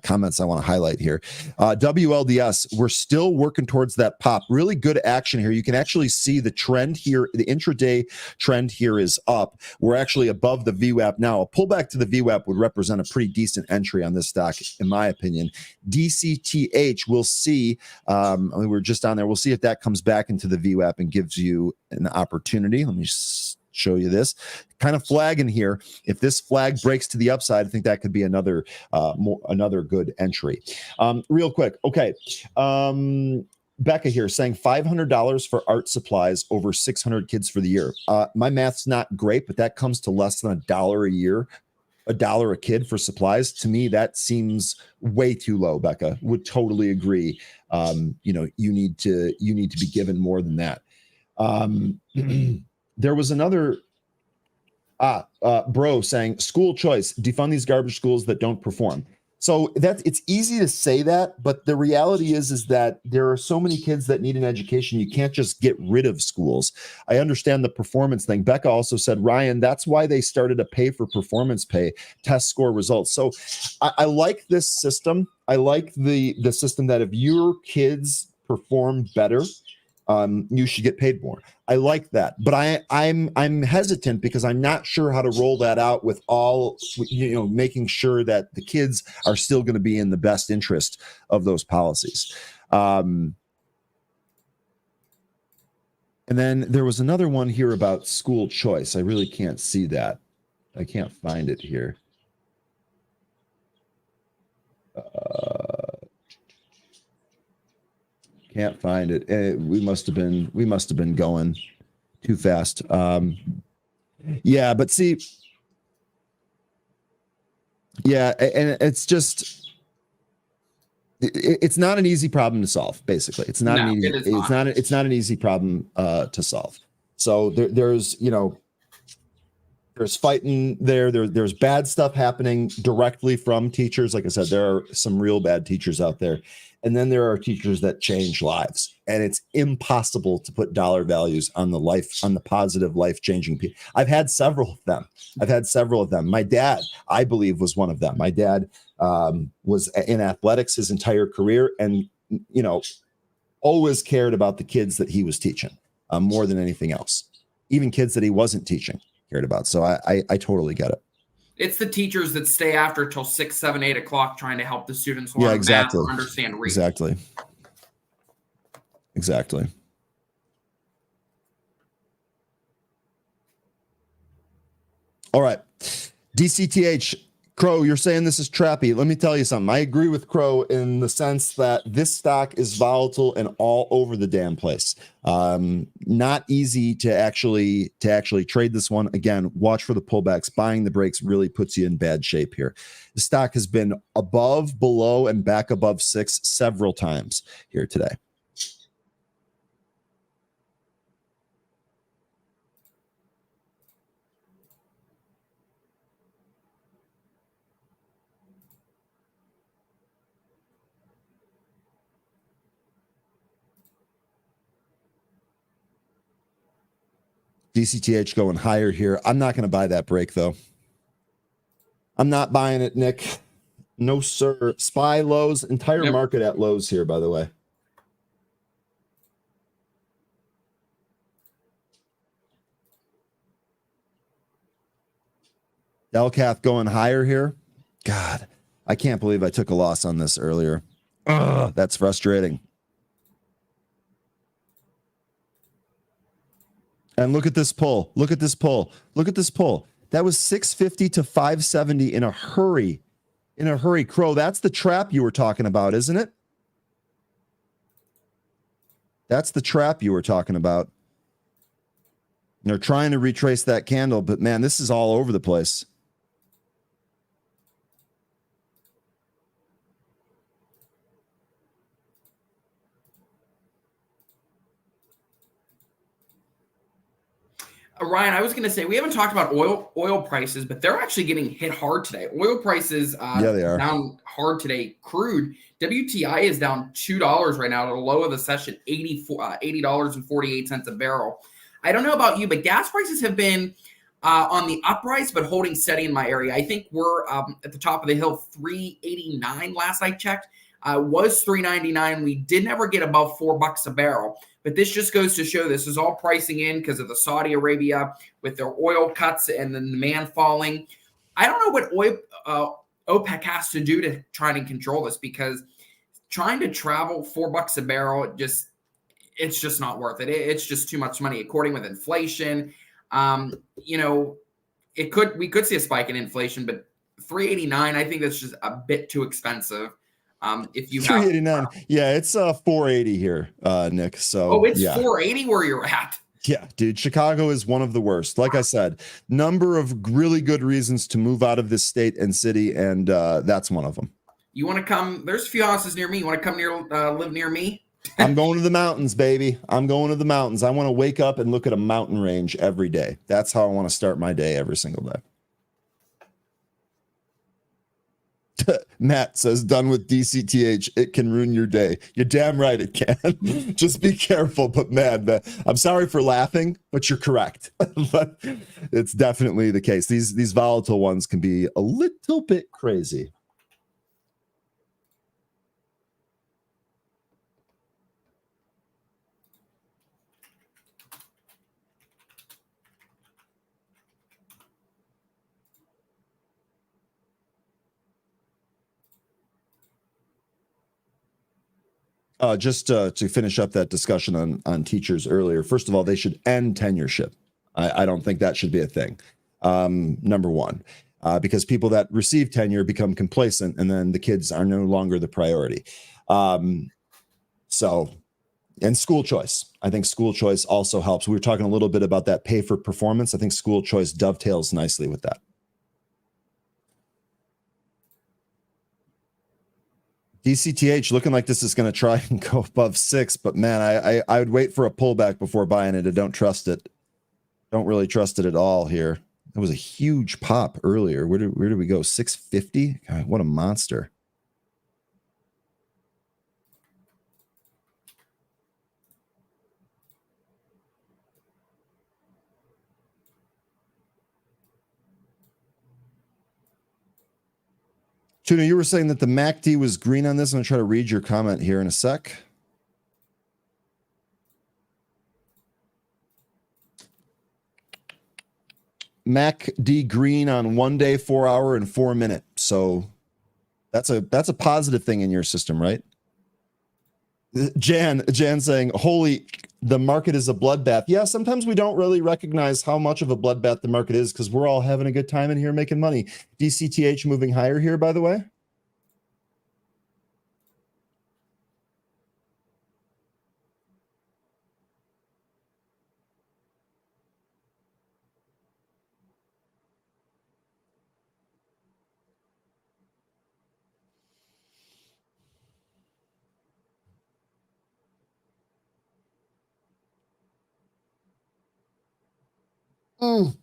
comments I want to highlight here. WLDS, we're still working towards that pop. Really good action here. You can actually see the trend here. The intraday trend here is up. We're actually above the VWAP now. A pullback to the VWAP would represent a pretty decent entry on this stock, in my opinion. DCTH, we'll see. We're just on there. We'll see if that comes back into the VWAP and gives you an opportunity. Let me show you this kind of flag in here. If this flag breaks to the upside, I think that could be another good entry. Real quick. Okay. Becca here saying $500 for art supplies, over 600 kids for the year. My math's not great, but that comes to less than $1 a year, $1 a kid for supplies. To me, that seems way too low. Becca would totally agree. You need to be given more than that. There was another bro saying school choice, defund these garbage schools that don't perform. So it's easy to say that, but the reality is that there are so many kids that need an education. You can't just get rid of schools. I understand the performance thing. Becca also said, Ryan, that's why they started to pay for performance pay, test score results. So I like this system. I like the system that if your kids perform better, you should get paid more. I like that, but I'm hesitant because I'm not sure how to roll that out with all, making sure that the kids are still going to be in the best interest of those policies. And then there was another one here about school choice. I really can't see that. I can't find it here. Can't find it. We must have been going too fast. Yeah, but see, yeah, and it's just it's not an easy problem to solve. Basically, it's not an easy. It's not an easy problem to solve. So there's fighting there. There's bad stuff happening directly from teachers. Like I said, there are some real bad teachers out there. And then there are teachers that change lives. And it's impossible to put dollar values on the positive life-changing people. I've had several of them. My dad, I believe, was one of them. My dad was in athletics his entire career and, always cared about the kids that he was teaching more than anything else. Even kids that he wasn't teaching cared about. So I totally get it. It's the teachers that stay after till 6, 7, 8 o'clock trying to help the students learn math or understand reading. Exactly. All right. DCTH, Crow, you're saying this is trappy. Let me tell you something. I agree with Crow in the sense that this stock is volatile and all over the damn place. Not easy to actually trade this one. Again, watch for the pullbacks. Buying the breaks really puts you in bad shape here. The stock has been above, below, and back above 6 several times here today. DCTH going higher here. I'm not going to buy that break, though. I'm not buying it, Nick. No, sir. SPY lows, entire Yep. market at lows here, by the way. Delcath going higher here. God, I can't believe I took a loss on this earlier. Ugh, that's frustrating. And look at this pull. Look at this pull. Look at this pull. That was 650 to 570 in a hurry. In a hurry. Crow, that's the trap you were talking about, isn't it? That's the trap you were talking about. They're trying to retrace that candle, but man, this is all over the place. Ryan, I was going to say, we haven't talked about oil prices, but they're actually getting hit hard today. Oil prices Yeah, they are down hard today. Crude, WTI is down $2 right now to the low of the session, $80.48 a barrel. I don't know about you, but gas prices have been on the uprise, but holding steady in my area. I think we're at the top of the hill, 389 last I checked. Was 399. We did never get above $4 a barrel. But this just goes to show this is all pricing in because of the Saudi Arabia with their oil cuts and the demand falling. I don't know what OPEC has to do to try and control this, because trying to travel $4 a barrel, it's just not worth it. It's just too much money. According with inflation, we could see a spike in inflation, but 389, I think that's just a bit too expensive. If you 389, yeah, it's 480 here, Nick. So it's yeah. 480 where you're at. Yeah, dude, Chicago is one of the worst. Like I said, number of really good reasons to move out of this state and city, and that's one of them. You want to come? There's a few houses near me. You want to come live near me? I'm going to the mountains, baby. I'm going to the mountains. I want to wake up and look at a mountain range every day. That's how I want to start my day every single day. Matt says, done with DCTH, it can ruin your day. You're damn right it can. Just be careful. But man, I'm sorry for laughing, but you're correct. But it's definitely the case. These volatile ones can be a little bit crazy. Just to finish up that discussion on teachers earlier, first of all, they should end tenureship. I don't think that should be a thing. Number one, because people that receive tenure become complacent, and then the kids are no longer the priority. And school choice. I think school choice also helps. We were talking a little bit about that pay for performance. I think school choice dovetails nicely with that. DCTH looking like this is going to try and go above 6, but man, I would wait for a pullback before buying it. I don't trust it. Don't really trust it at all here. It was a huge pop earlier. Where did we go? 650? God, what a monster. Tuna, you were saying that the MACD was green on this. I'm going to try to read your comment here in a sec. MACD green on 1 day, 4 hour, and 4 minute. So that's a positive thing in your system, right? Jan saying, holy, the market is a bloodbath. Yeah, sometimes we don't really recognize how much of a bloodbath the market is because we're all having a good time in here making money. DCTH moving higher here, by the way. Mm.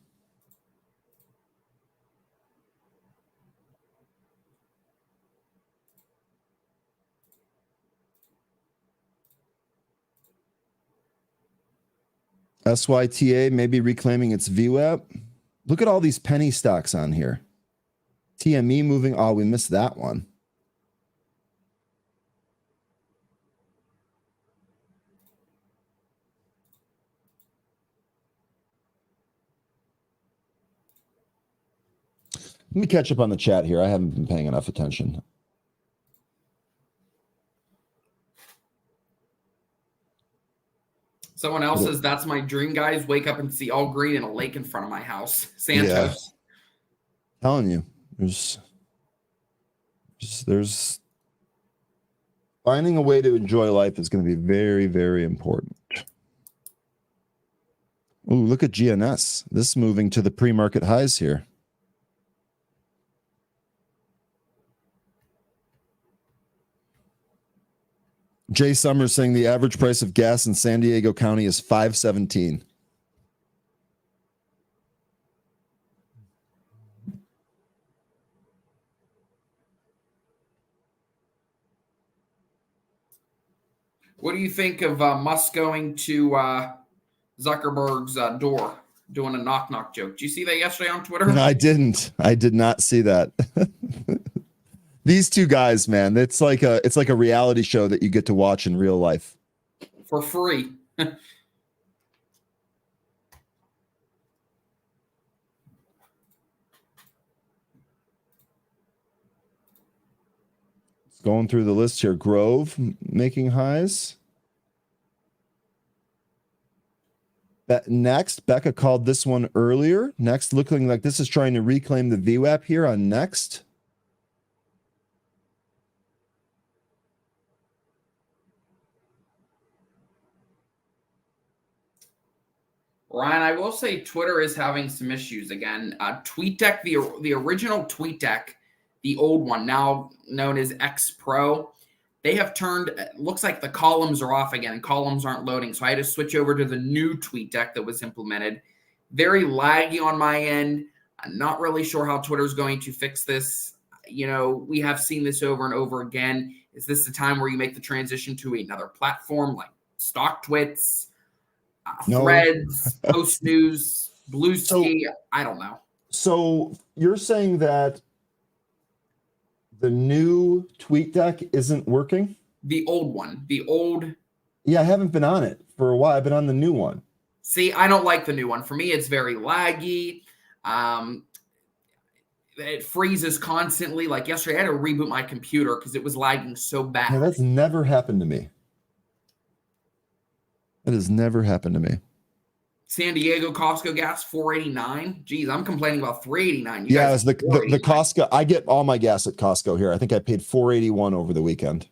SYTA maybe reclaiming its VWAP. Look at all these penny stocks on here. TME moving. Oh, we missed that one. Let me catch up on the chat here. I haven't been paying enough attention. Someone else says, that's my dream, guys. Wake up and see all green and a lake in front of my house. Santos. Yeah. Telling you, there's finding a way to enjoy life is going to be very, very important. Ooh, look at GNS. This is moving to the pre-market highs here. Jay Summers saying the average price of gas in San Diego County is $5.17. What do you think of Musk going to Zuckerberg's door, doing a knock-knock joke? Did you see that yesterday on Twitter? No, I didn't. I did not see that. These two guys, man, it's like a reality show that you get to watch in real life for free. It's going through the list here. Grove making highs. Next, Becca called this one earlier. Next, looking like this is trying to reclaim the VWAP here on Next. Ryan, I will say Twitter is having some issues again. TweetDeck, the original TweetDeck, the old one, now known as X Pro, they have turned, looks like the columns are off again. Columns aren't loading. So I had to switch over to the new TweetDeck that was implemented. Very laggy on my end. I'm not really sure how Twitter's going to fix this. You know, we have seen this over and over again. Is this the time where you make the transition to another platform like StockTwits? Threads, Post News, Bluesky, I don't know. So you're saying that the new TweetDeck isn't working? The old one. The old. Yeah, I haven't been on it for a while. I've been on the new one. See, I don't like the new one. For me, it's very laggy. It freezes constantly. Like yesterday, I had to reboot my computer because it was lagging so bad. Yeah, that's never happened to me. That has never happened to me. San Diego Costco gas, $4.89. Geez, I'm complaining about $3.89. Yeah, it's the Costco. I get all my gas at Costco here. I think I paid $4.81 over the weekend.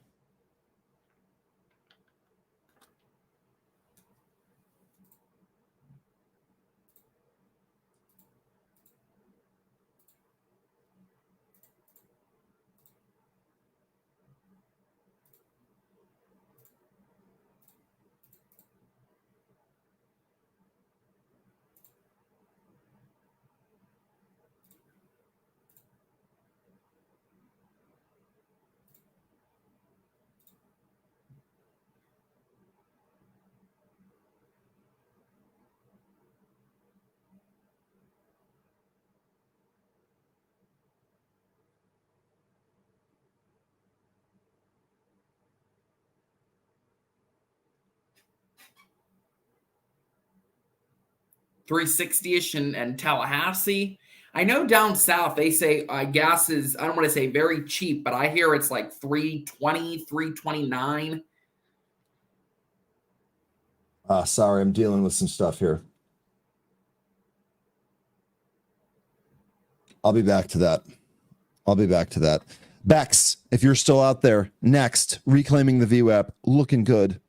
$3.60-ish in Tallahassee. I know down south they say gas is, I don't want to say very cheap, but I hear it's like $3.20, $3.29. Sorry, I'm dealing with some stuff here. I'll be back to that. Bex, if you're still out there, Next, reclaiming the VWAP, looking good.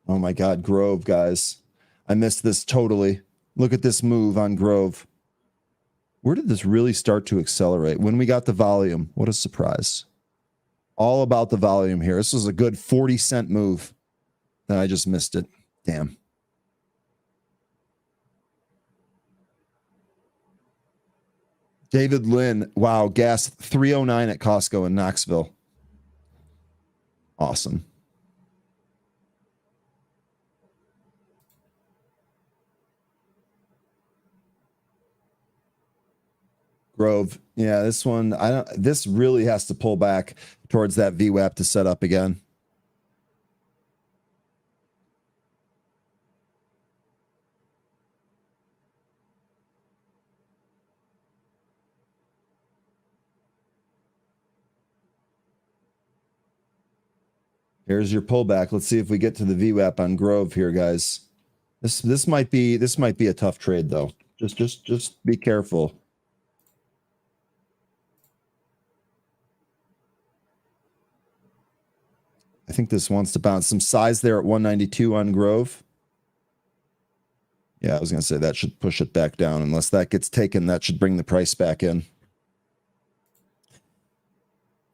Oh my God, Grove, guys. I missed this totally. Look at this move on Grove. Where did this really start to accelerate? When we got the volume. What a surprise. All about the volume here. This was a good 40-cent move. I just missed it. Damn. David Lynn. Wow. Gas 309 at Costco in Knoxville. Awesome. Grove. Yeah, this one, this really has to pull back towards that VWAP to set up again. Here's your pullback. Let's see if we get to the VWAP on Grove here, guys. This might be a tough trade though. Just be careful. I think this wants to bounce. Some size there at 192 on Grove. Yeah, I was going to say that should push it back down. Unless that gets taken, that should bring the price back in.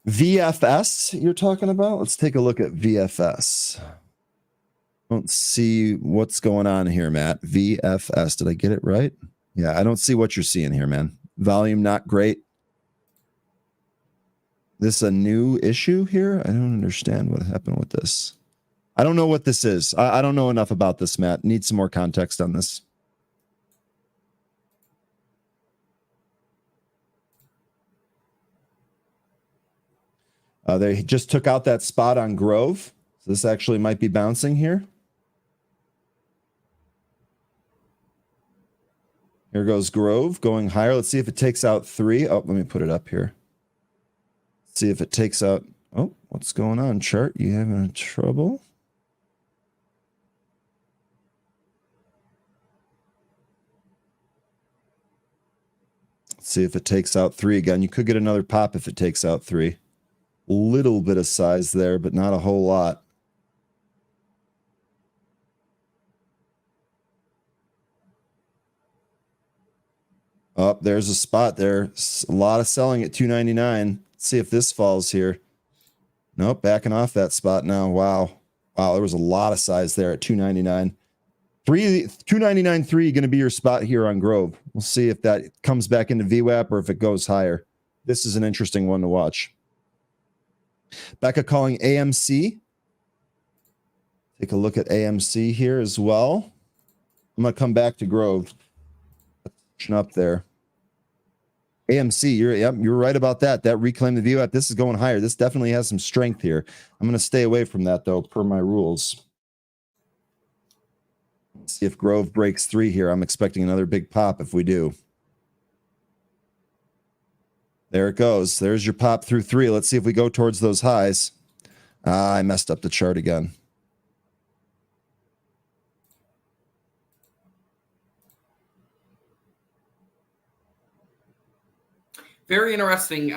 VFS you're talking about? Let's take a look at VFS. Don't see what's going on here, Matt. VFS. Did I get it right? Yeah, I don't see what you're seeing here, man. Volume not great. This a new issue here? I don't understand what happened with this. I don't know what this is. I don't know enough about this, Matt. Need some more context on this. They just took out that spot on Grove. So this actually might be bouncing here. Here goes Grove going higher. Let's see if it takes out 3. Oh, let me put it up here. See if it takes out. Oh, what's going on, chart? You having trouble? Let's see if it takes out 3 again. You could get another pop if it takes out 3. Little bit of size there, but not a whole lot. Oh, there's a spot there. A lot of selling at 299. Let's see if this falls here. Nope, backing off that spot now. Wow. Wow, there was a lot of size there at 299. 299.3 going to be your spot here on Grove. We'll see if that comes back into VWAP or if it goes higher. This is an interesting one to watch. Becca calling AMC. Take a look at AMC here as well. I'm going to come back to Grove. Up there. AMC, you're right about that. That reclaimed the VWAP. This is going higher. This definitely has some strength here. I'm going to stay away from that though, per my rules. Let's see if Grove breaks 3 here. I'm expecting another big pop if we do. There it goes. There's your pop through 3. Let's see if we go towards those highs. I messed up the chart again. Very interesting,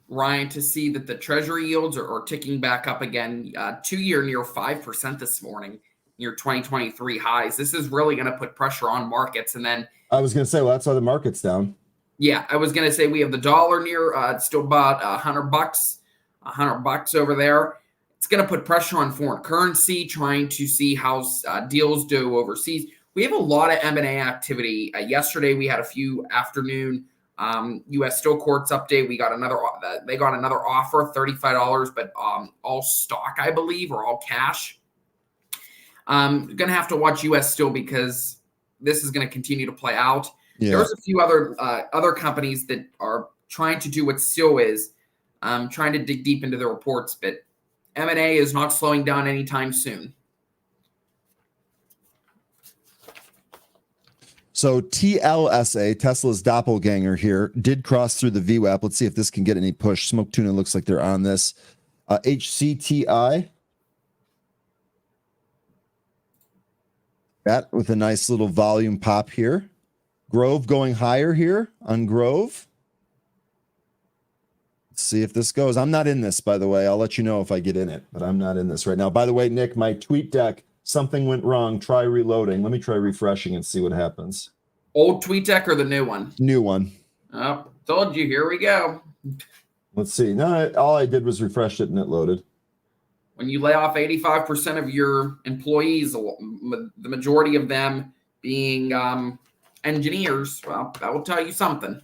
Ryan, to see that the treasury yields are ticking back up again. 2-year near 5% this morning, near 2023 highs. This is really going to put pressure on markets. And then I was going to say, well, that's why the market's down. Yeah, I was going to say we have the dollar near it's still about $100 over there. It's going to put pressure on foreign currency, trying to see how deals do overseas. We have a lot of M&A activity. Yesterday we had a few afternoon U.S. Steel Courts update. We got they got another offer, $35, but all stock, I believe, or all cash. Going to have to watch U.S. Steel because this is going to continue to play out. Yeah. There's a few other companies that are trying to do what Steel is, trying to dig deep into their reports, but M&A is not slowing down anytime soon. So TLSA, Tesla's doppelganger here, did cross through the VWAP. Let's see if this can get any push. Smoke Tuna looks like they're on this. HCTI. That with a nice little volume pop here. Grove going higher here on Grove. Let's see if this goes. I'm not in this, by the way. I'll let you know if I get in it, but I'm not in this right now. By the way, Nick, my tweet deck, something went wrong. Try reloading. Let me try refreshing and see what happens. Old tweet deck or the new one? New one. Oh, told you. Here we go. Let's see. No, all I did was refresh it and it loaded. when you lay off 85% of your employees, the majority of them being engineers, well, that will tell you something.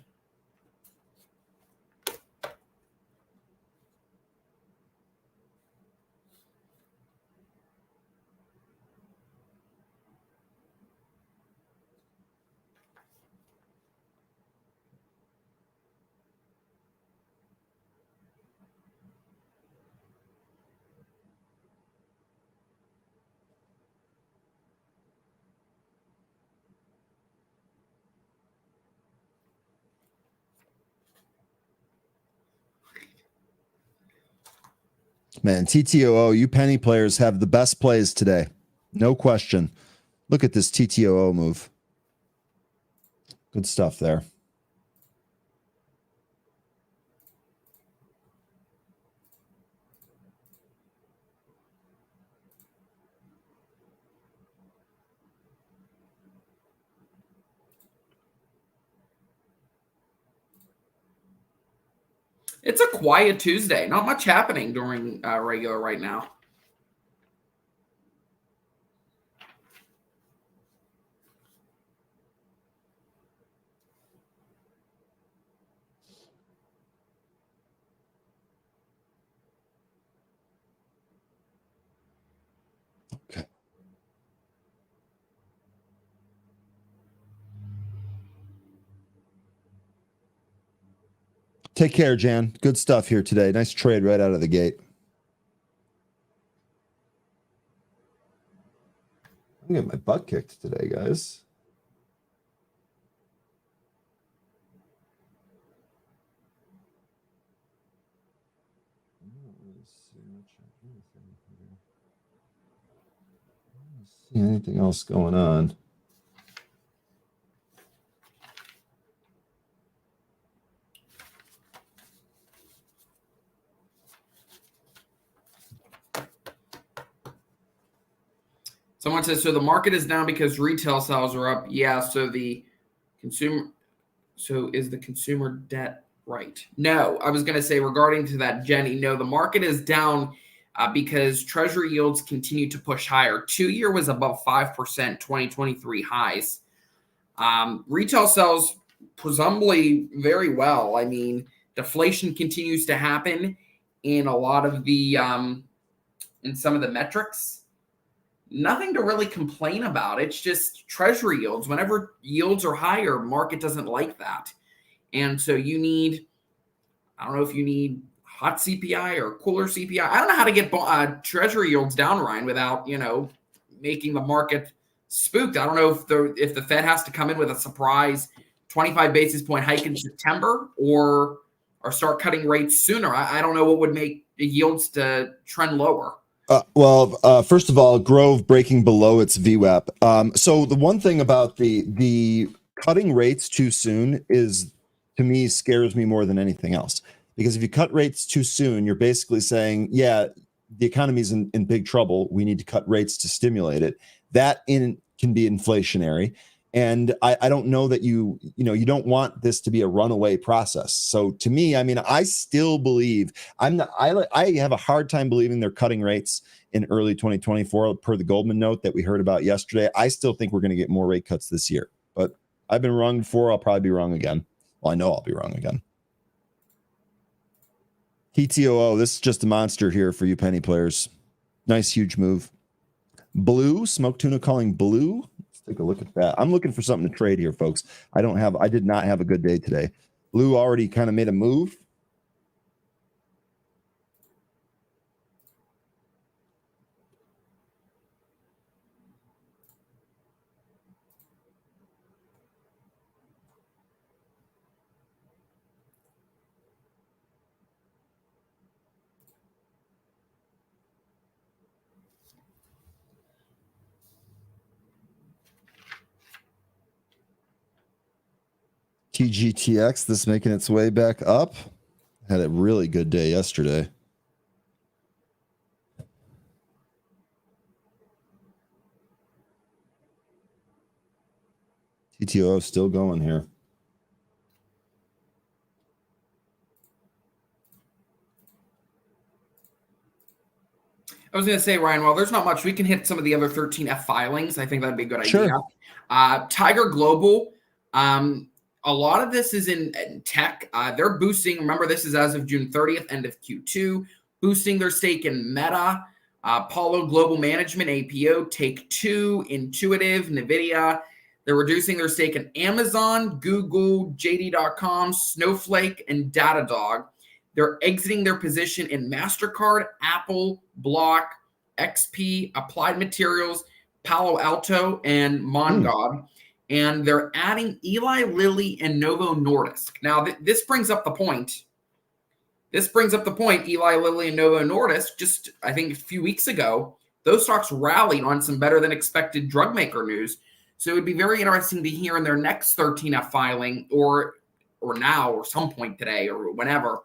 Man, TTOO, you penny players have the best plays today. No question. Look at this TTOO move. Good stuff there. It's a quiet Tuesday. Not much happening during regular right now. Okay. Take care, Jan. Good stuff here today. Nice trade right out of the gate. I'm getting my butt kicked today, guys. I don't really see anything else going on. Someone says, so the market is down because retail sales are up. Yeah, so is the consumer debt right? No, I was going to say regarding to that, Jenny, no, the market is down because treasury yields continue to push higher. 2-year was above 5%, 2023 highs. Retail sales presumably very well. I mean, deflation continues to happen in a lot of the in some of the metrics. Nothing to really complain about. It's just treasury yields. Whenever yields are higher, market doesn't like that. And so you need, I don't know if you need hot CPI or cooler CPI. I don't know how to get treasury yields down, Ryan, without, making the market spooked. I don't know if the Fed has to come in with a surprise 25 basis point hike in September or start cutting rates sooner. I don't know what would make the yields to trend lower. First of all, Grove breaking below its VWAP. So the one thing about the cutting rates too soon is, to me, scares me more than anything else. Because if you cut rates too soon, you're basically saying, yeah, the economy's in big trouble. We need to cut rates to stimulate it. That can be inflationary. And I don't know that you don't want this to be a runaway process. So to me, I mean, I still believe I have a hard time believing they're cutting rates in early 2024 per the Goldman note that we heard about yesterday. I still think we're going to get more rate cuts this year, but I've been wrong before. I'll probably be wrong again. Well, I know I'll be wrong again. TTOO, this is just a monster here for you penny players. Nice, huge move. Blue, Smoke Tuna calling blue. Let's take a look at that. I'm looking for something to trade here, folks. I did not have a good day today. Blue already kind of made a move. TGTX, this making its way back up. Had a really good day yesterday. TTO still going here. I was going to say, Ryan, well, there's not much. We can hit some of the other 13F filings. I think that'd be a good Sure. idea. Tiger Global, a lot of this is in tech. They're boosting. Remember, this is as of June 30th, end of Q2, boosting their stake in Meta, Apollo Global Management, APO, Take-Two, Intuitive, NVIDIA. They're reducing their stake in Amazon, Google, JD.com, Snowflake, and Datadog. They're exiting their position in MasterCard, Apple, Block, XP, Applied Materials, Palo Alto, and Mongod. And they're adding Eli Lilly and Novo Nordisk. Now, this brings up the point. Eli Lilly and Novo Nordisk, just I think a few weeks ago, those stocks rallied on some better than expected drug maker news. So it would be very interesting to hear in their next 13F filing or now or some point today or whenever,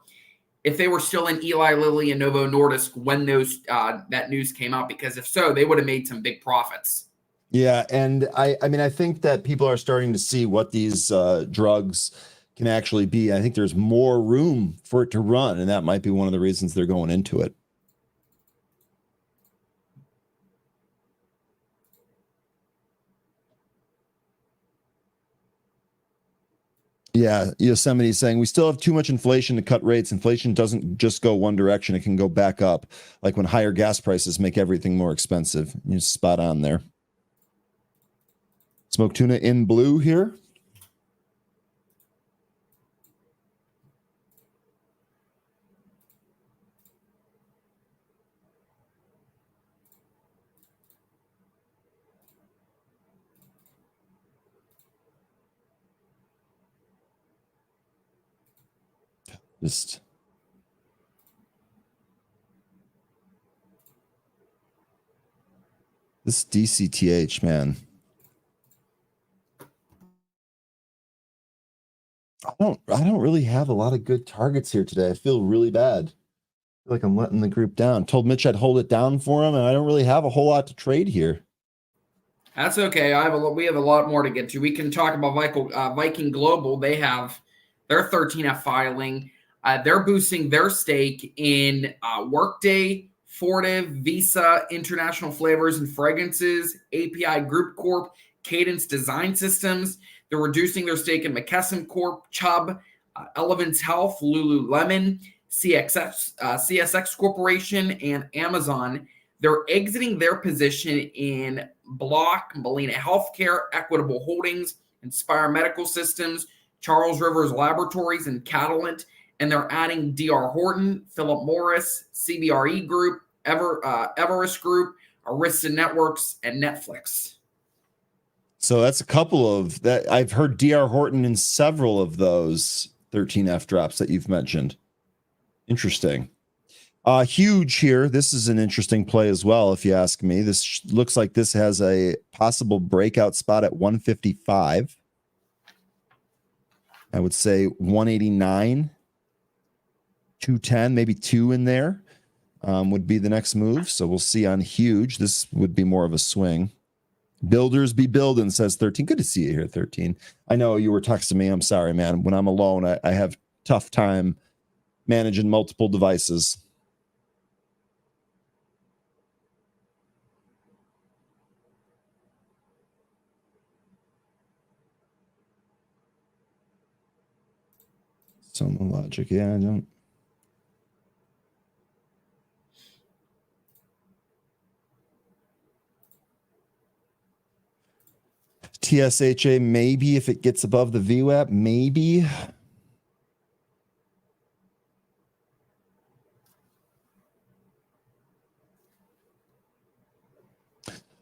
if they were still in Eli Lilly and Novo Nordisk when those that news came out, because if so, they would have made some big profits. Yeah, and I mean, I think that people are starting to see what these drugs can actually be. I think there's more room for it to run, and that might be one of the reasons they're going into it. Yeah, Yosemite saying we still have too much inflation to cut rates. Inflation doesn't just go one direction; it can go back up, like when higher gas prices make everything more expensive. You're spot on there. Smoked tuna in blue here. Just this DCTH, man. I don't really have a lot of good targets here today. I feel really bad. I feel like I'm letting the group down. Told Mitch I'd hold it down for him, and I don't really have a whole lot to trade here. That's okay. We have a lot more to get to. We can talk about Viking Global. They have their 13F filing. They're boosting their stake in Workday, Fortive, Visa, International Flavors and Fragrances, API Group Corp, Cadence Design Systems. They're reducing their stake in McKesson Corp, Chubb, Elevance Health, Lululemon, CSX Corporation, and Amazon. They're exiting their position in Block, Molina Healthcare, Equitable Holdings, Inspire Medical Systems, Charles Rivers Laboratories, and Catalent. And they're adding DR Horton, Philip Morris, CBRE Group, Everest Group, Arista Networks, and Netflix. So that's a couple of that. I've heard DR Horton in several of those 13F drops that you've mentioned. Interesting. Huge here. This is an interesting play as well, if you ask me. This looks like this has a possible breakout spot at 155. I would say 189, 210, maybe 2 in there would be the next move. So we'll see on huge. This would be more of a swing. Builders be building, says 13. Good to see you here, 13. I know you were texting me. I'm sorry, man. When I'm alone, I have tough time managing multiple devices. Soma Logic, yeah, I don't. TSHA, maybe if it gets above the VWAP, maybe.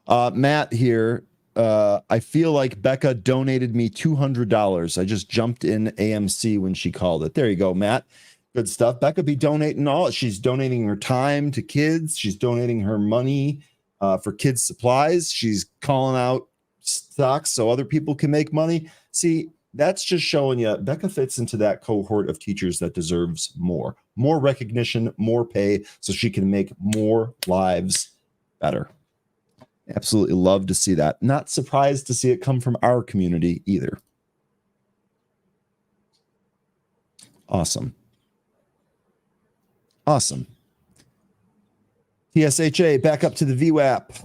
Matt here. I feel like Becca donated me $200. I just jumped in AMC when she called it. There you go, Matt. Good stuff. Becca be donating all. She's donating her time to kids. She's donating her money for kids' supplies. She's calling out stocks so other people can make money. See, that's just showing you Becca fits into that cohort of teachers that deserves more recognition, more pay, so she can make more lives better. Absolutely love to see that. Not surprised to see it come from our community either. Awesome. TSHA back up to the VWAP.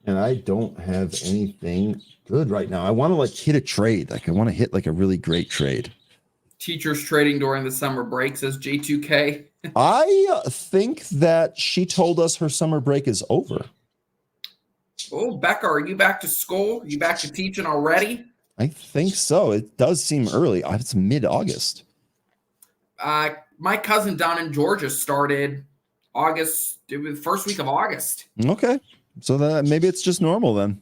And I don't have anything good right now. I want to hit a trade. I want to hit a really great trade. Teachers trading during the summer break, says J2K. I think that she told us her summer break is over. Oh, Becca, are you back to school? Are you back to teaching already? I think so. It does seem early. It's mid-August. My cousin down in Georgia started August, it was the first week of August. Okay. So that maybe it's just normal then.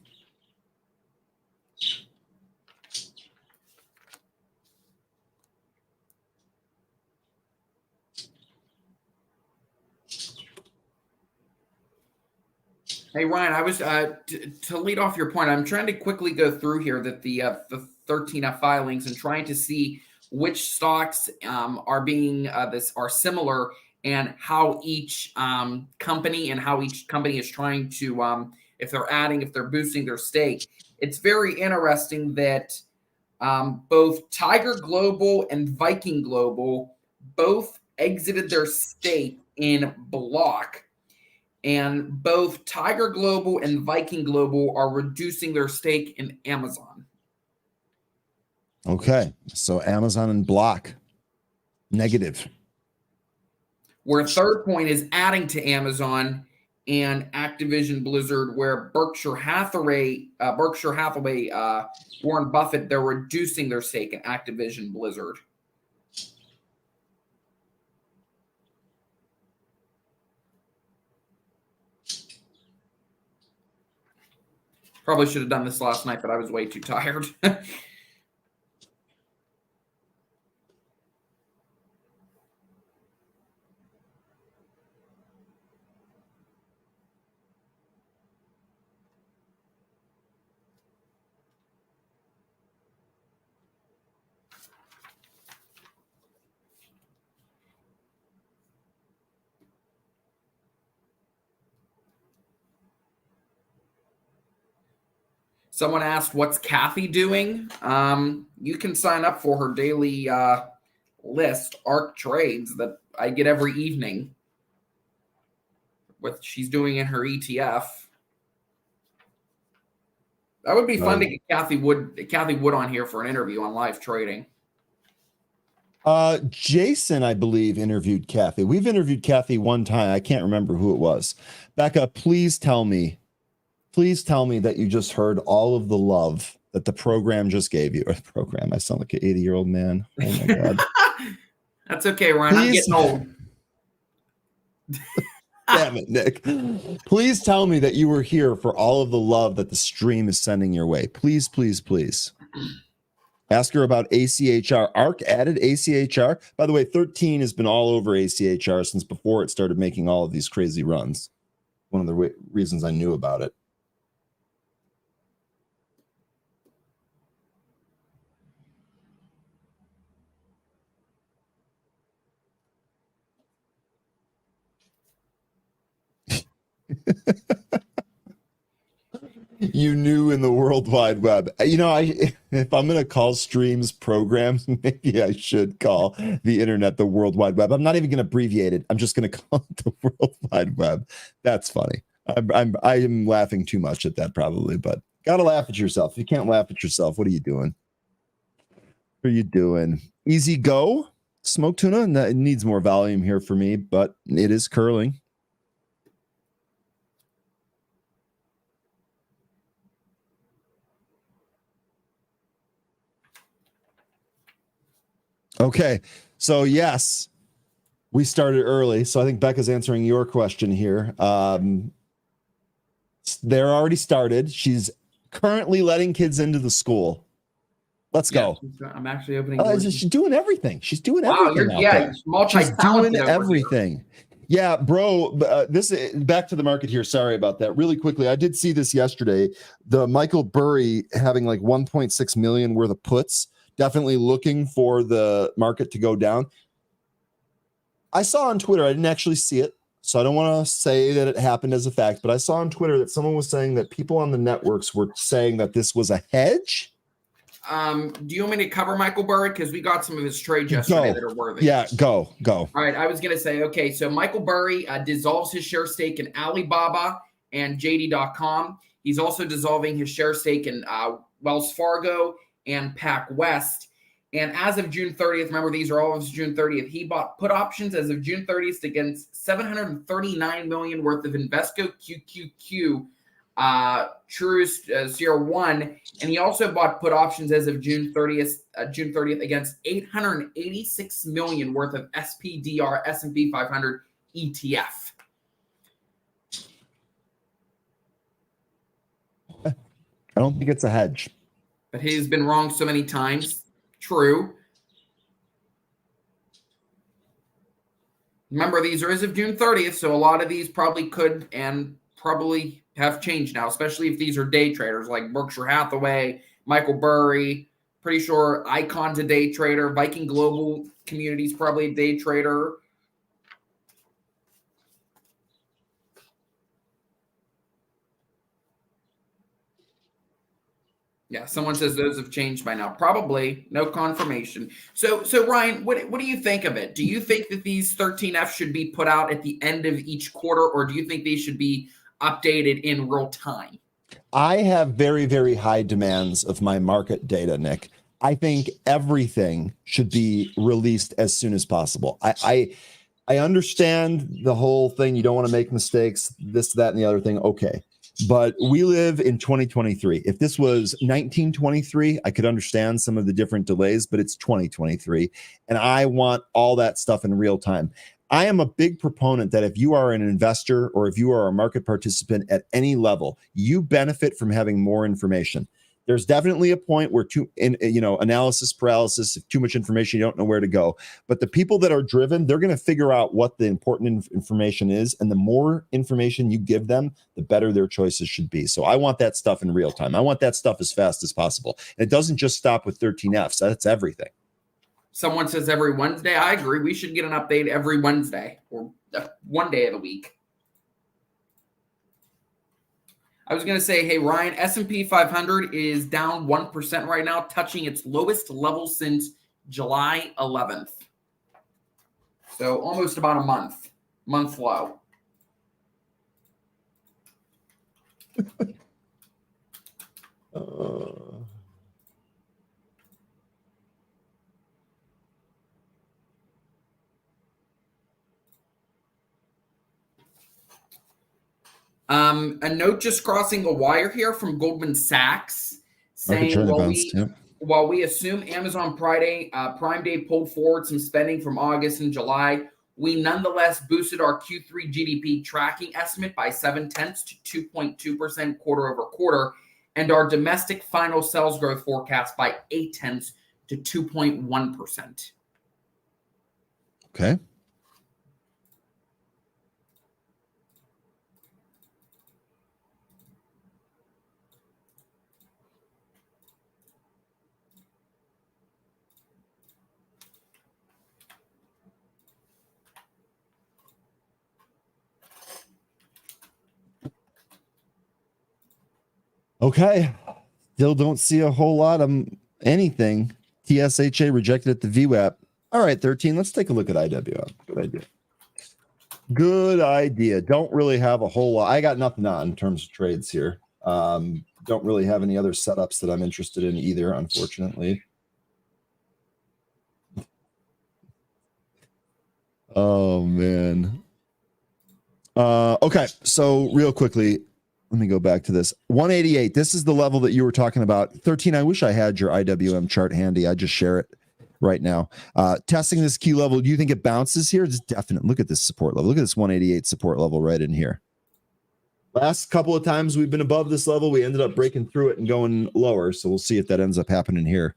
Hey, Ryan, I was to lead off your point, I'm trying to quickly go through here that the 13F filings and trying to see which stocks are being are similar and how each company is trying to if they're boosting their stake. It's very interesting that both Tiger Global and Viking Global both exited their stake in Block. And both Tiger Global and Viking Global are reducing their stake in Amazon. Okay. So Amazon and Block, negative. Where Third Point is adding to Amazon and Activision Blizzard, where Berkshire Hathaway, Warren Buffett, they're reducing their stake in Activision Blizzard. Probably should have done this last night, but I was way too tired. Someone asked, what's Kathy doing? You can sign up for her daily list, ARC trades, that I get every evening. What she's doing in her ETF. That would be fun to get Kathy Wood on here for an interview on live trading. Jason, I believe, interviewed Kathy. We've interviewed Kathy one time. I can't remember who it was. Becca, please tell me that you just heard all of the love that the program just gave you. Or program, I sound like an 80-year-old man. Oh my God. That's okay, Ryan. I'm getting old. Damn it, Nick. Please tell me that you were here for all of the love that the stream is sending your way. Please, please, please. Ask her about ACHR. ARC added ACHR. By the way, 13 has been all over ACHR since before it started making all of these crazy runs. One of the reasons I knew about it. You knew in the World Wide Web. You know, if I'm going to call streams programs, maybe I should call the internet the World Wide Web. I'm not even going to abbreviate it. I'm just going to call it the World Wide Web. That's funny. I'm laughing too much at that probably, but got to laugh at yourself. If you can't laugh at yourself, what are you doing? What are you doing? Easy go, Smoke Tuna. It needs more volume here for me, but it is curling. Okay, so yes, we started early. So I think Becca's answering your question here. They're already started. She's currently letting kids into the school. Let's go. I'm actually opening. She's doing everything. She's doing everything. She's doing everything. Yeah, bro. This back to the market here. Sorry about that. Really quickly, I did see this yesterday. The Michael Burry having like 1.6 million worth of puts. Definitely looking for the market to go down. I saw on Twitter, I didn't actually see it, so I don't want to say that it happened as a fact, but I saw on Twitter that someone was saying that people on the networks were saying that this was a hedge. Do you want me to cover Michael Burry? Because we got some of his trades yesterday that are worthy. Yeah, go. All right, I was going to say, okay, so Michael Burry dissolves his share stake in Alibaba and JD.com. He's also dissolving his share stake in Wells Fargo and PacWest. And as of June 30th, remember these are all of June 30th, he bought put options as of June 30th against $739 million worth of Invesco QQQ Truist Sierra 1, and he also bought put options as of June 30th against $886 million worth of SPDR S&P 500 ETF. I don't think it's a hedge. But he's been wrong so many times. True. Remember, these are as of June 30th, so a lot of these probably could and probably have changed now, especially if these are day traders like Berkshire Hathaway, Michael Burry. Pretty sure Icon's a day trader. Viking Global Community's probably a day trader. Yeah, someone says those have changed by now. Probably, no confirmation. So Ryan, what do you think of it? Do you think that these 13F should be put out at the end of each quarter, or do you think they should be updated in real time? I have very, very high demands of my market data, Nick. I think everything should be released as soon as possible. I understand the whole thing. You don't want to make mistakes, this, that, and the other thing. Okay. But we live in 2023. If this was 1923, I could understand some of the different delays, but it's 2023. And I want all that stuff in real time. I am a big proponent that if you are an investor or if you are a market participant at any level, you benefit from having more information. There's definitely a point where analysis paralysis, if too much information, you don't know where to go. But the people that are driven, they're going to figure out what the important information is. And the more information you give them, the better their choices should be. So I want that stuff in real time. I want that stuff as fast as possible. And it doesn't just stop with 13Fs. That's everything. Someone says every Wednesday. I agree. We should get an update every Wednesday or one day of the week. I was going to say, hey, Ryan, S&P 500 is down 1% right now, touching its lowest level since July 11th. So almost about a month low. A note just crossing a wire here from Goldman Sachs saying, while we assume Amazon Prime Day pulled forward some spending from August and July, we nonetheless boosted our Q3 GDP tracking estimate by 0.7 to 2.2% quarter over quarter, and our domestic final sales growth forecast by 0.8 to 2.1%. Okay. Okay. Still don't see a whole lot of anything. TSHA rejected at the VWAP. All right, 13. Let's take a look at IWM. Good idea. Good idea. Don't really have a whole lot. I got nothing on in terms of trades here. Don't really have any other setups that I'm interested in either, unfortunately. Oh, man. Okay, so real quickly, let me go back to this. 188. This is the level that you were talking about. 13. I wish I had your IWM chart handy. I just share it right now. Testing this key level. Do you think it bounces here? It's definite. Look at this support level. Look at this 188 support level right in here. Last couple of times we've been above this level, we ended up breaking through it and going lower. So we'll see if that ends up happening here.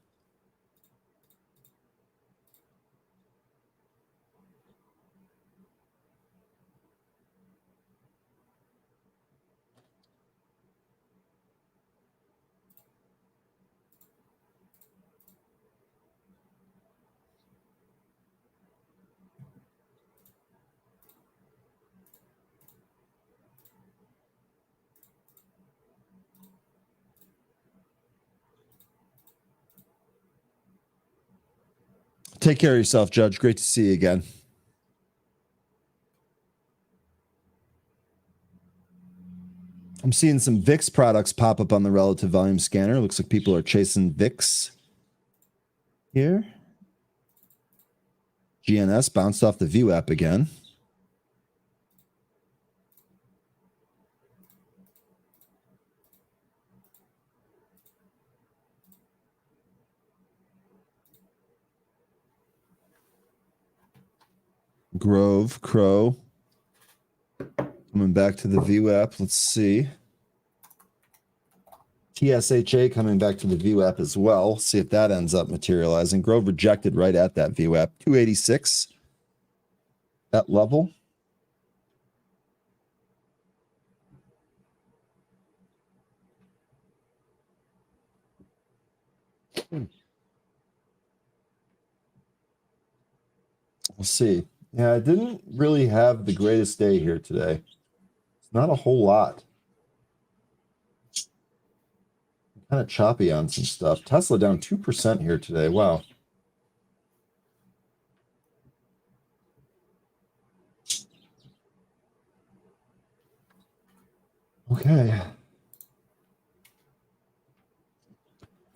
Take care of yourself, Judge. Great to see you again. I'm seeing some VIX products pop up on the relative volume scanner. Looks like people are chasing VIX here. GNS bounced off the View app again. Grove, Crow. Coming back to the View app. Let's see. TSHA coming back to the View app as well. See if that ends up materializing. Grove rejected right at that View app. 286. That level. We'll see. Yeah, I didn't really have the greatest day here today. It's not a whole lot. Kind of choppy on some stuff. Tesla down 2% here today. Wow. Okay.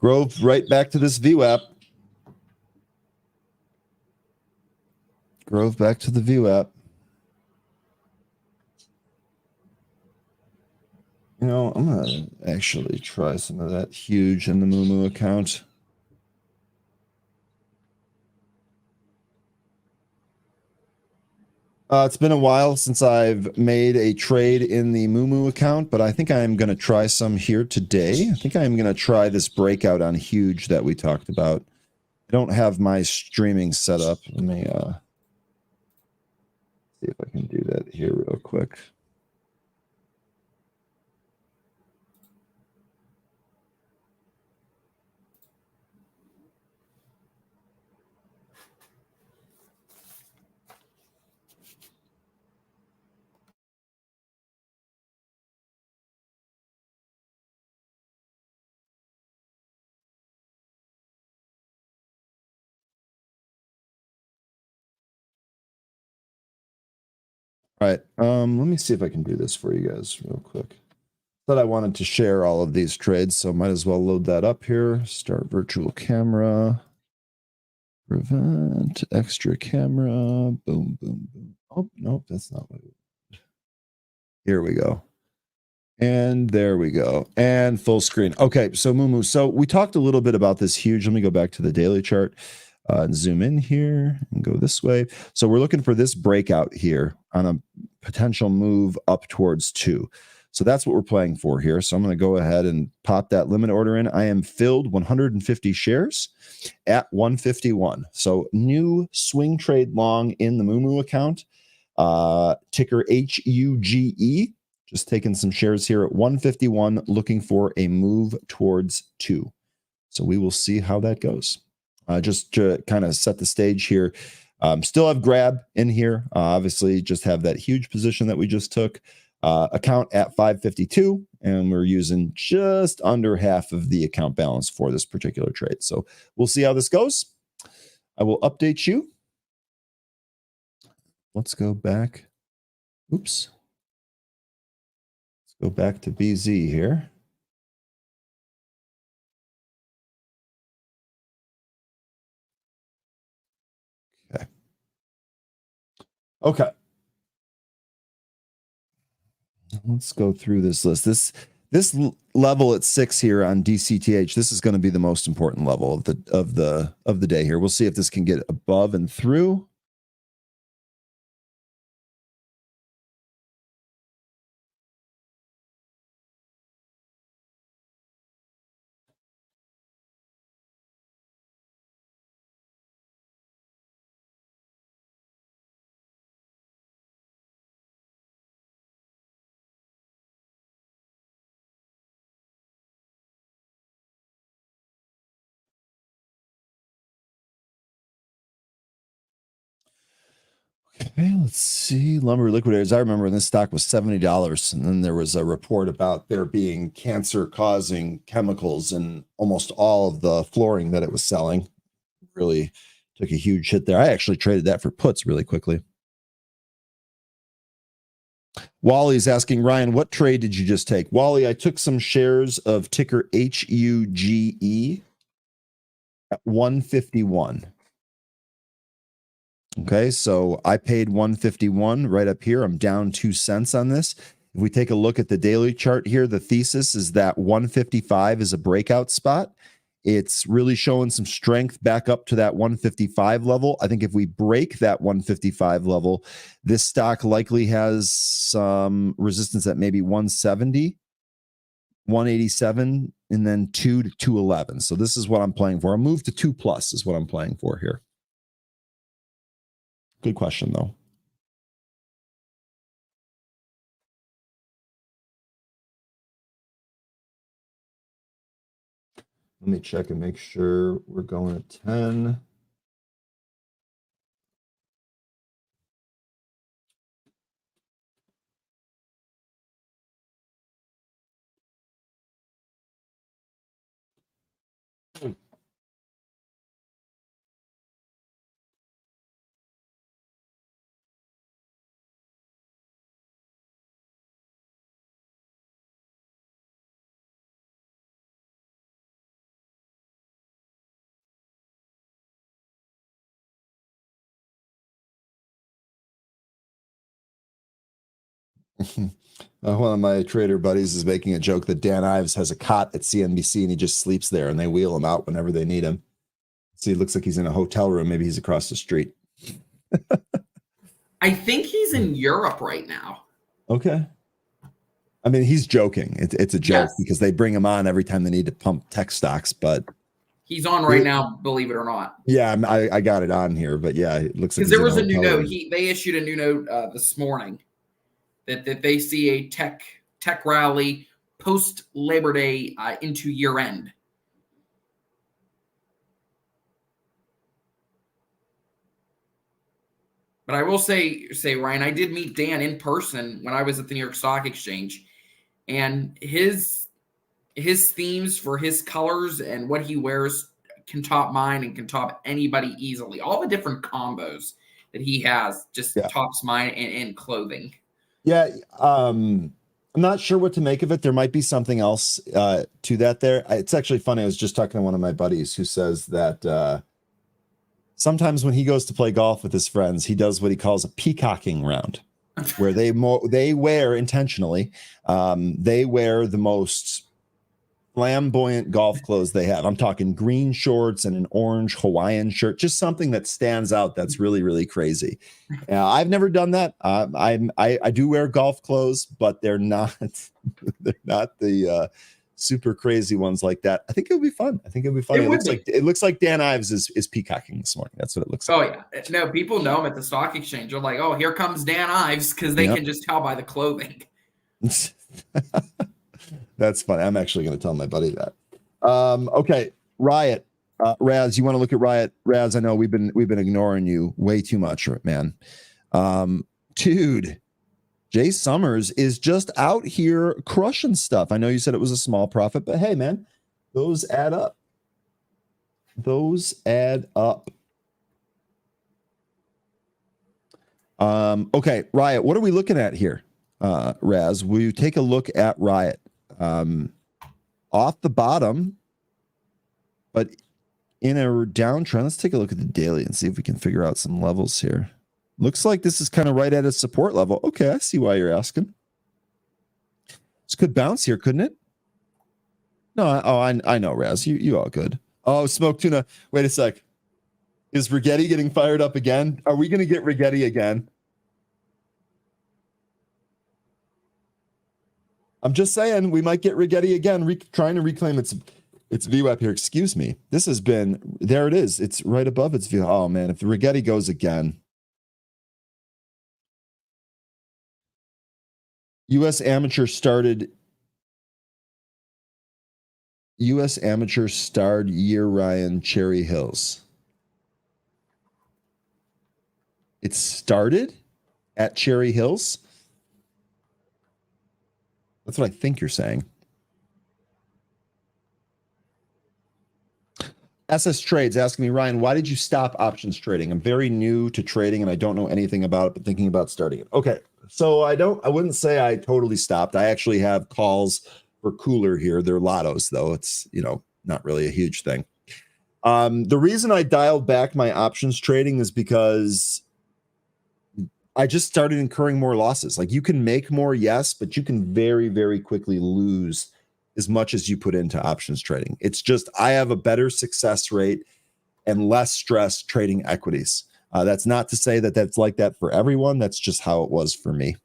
Grove right back to this View app. Grove back to the View app. You know, I'm going to actually try some of that huge in the Moomoo account. It's been a while since I've made a trade in the Moomoo account, but I think I'm going to try some here today. I think I'm going to try this breakout on huge that we talked about. I don't have my streaming set up. Let me see if I can do that here real quick. All right. Let me see if I can do this for you guys real quick. Thought I wanted to share all of these trades, so might as well load that up here. Start virtual camera. Prevent extra camera. Boom, boom, boom. Oh, nope, that's not what it. Here we go. And there we go. And full screen. Okay, so Moomoo. So we talked a little bit about this huge. Let me go back to the daily chart and zoom in here and go this way. So we're looking for this breakout here on a potential move up towards 2. So that's what we're playing for here. So I'm going to go ahead and pop that limit order in. I am filled 150 shares at 151. So new swing trade long in the Moomoo account. Ticker HUGE. Just taking some shares here at 151, looking for a move towards 2. So we will see how that goes. Just to kind of set the stage here. Still have grab in here. Obviously, just have that huge position that we just took. Account at 552, and we're using just under half of the account balance for this particular trade. So we'll see how this goes. I will update you. Let's go back. Oops. Let's go back to BZ here. Okay. Okay. Let's go through this list. This level at 6 here on DCTH, this is going to be the most important level of the day here. We'll see if this can get above and through. Okay, let's see. Lumber liquidators. I remember when this stock was $70, and then there was a report about there being cancer-causing chemicals in almost all of the flooring that it was selling. Really Took a huge hit there. I actually traded that for puts really quickly. Wally's asking, Ryan, what trade did you just take? Wally, I took some shares of ticker HUGE at 151. Okay, so I paid 151 right up here. I'm down 2 cents on this. If we take a look at the daily chart here, the thesis is that 155 is a breakout spot. It's really showing some strength back up to that 155 level. I think if we break that 155 level, this stock likely has some resistance at maybe 170, 187, and then 2 to 211. So this is what I'm playing for. A move to 2 plus is what I'm playing for here. Good question, though. Let me check and make sure we're going at 10. One of my trader buddies is making a joke that Dan Ives has a cot at CNBC and he just sleeps there and they wheel him out whenever they need him. See, it looks like he's in a hotel room. Maybe he's across the street. I think he's in Europe right now. Okay. I mean, he's joking. It's a joke Yes. because they bring him on every time they need to pump tech stocks, but he's on right now, believe it or not. Yeah, I got it on here, but yeah, it looks like because there was a new note. They issued a new note this morning that they see a tech rally post Labor Day into year end. But I will say, Ryan, I did meet Dan in person when I was at the New York Stock Exchange, and his themes for his colors and what he wears can top mine and can top anybody easily. All the different combos that he has just tops mine and clothing. Yeah, I'm not sure what to make of it. There might be something else to that there. It's actually funny. I was just talking to one of my buddies who says that sometimes when he goes to play golf with his friends, he does what he calls a peacocking round, where they wear intentionally, they wear the most flamboyant golf clothes they have. I'm talking green shorts and an orange Hawaiian shirt, just something that stands out that's really, really crazy. I've never done that. I do wear golf clothes, but they're not the super crazy ones like that. I think it would be fun. It looks like Dan Ives is peacocking this morning. That's what it looks like. Oh yeah. No, people know him at the stock exchange. They're like, oh, here comes Dan Ives, because they can just tell by the clothing. That's funny. I'm actually going to tell my buddy that. Okay, Riot. Raz, you want to look at Riot? Raz, I know we've been ignoring you way too much, man. Dude, Jay Summers is just out here crushing stuff. I know you said it was a small profit, but hey, man, those add up. Okay, Riot, what are we looking at here? Raz, will you take a look at Riot? Off the bottom, but in a downtrend. Let's take a look at the daily and see if we can figure out some levels here. Looks like this is kind of right at a support level. Okay, I see why you're asking. This could bounce here, couldn't it? No, I know, Raz. You all good. Oh, Smoke Tuna. Wait a sec. Is Rigetti getting fired up again? Are we going to get Rigetti again? I'm just saying we might get Rigetti again, trying to reclaim its VWAP here. Excuse me. This has been, there it is. It's right above its view. Oh man, if Rigetti goes again. U.S. Amateur starred year Ryan Cherry Hills. It started at Cherry Hills. That's what I think you're saying. SS Trades asking me, Ryan, why did you stop options trading? I'm very new to trading and I don't know anything about it, but thinking about starting it. Okay. So I wouldn't say I totally stopped. I actually have calls for cooler here. They're lottos though. It's, not really a huge thing. The reason I dialed back my options trading is because I just started incurring more losses. Like you can make more, yes, but you can very, very quickly lose as much as you put into options trading. It's just I have a better success rate and less stress trading equities. That's not to say that that's like that for everyone. That's just how it was for me.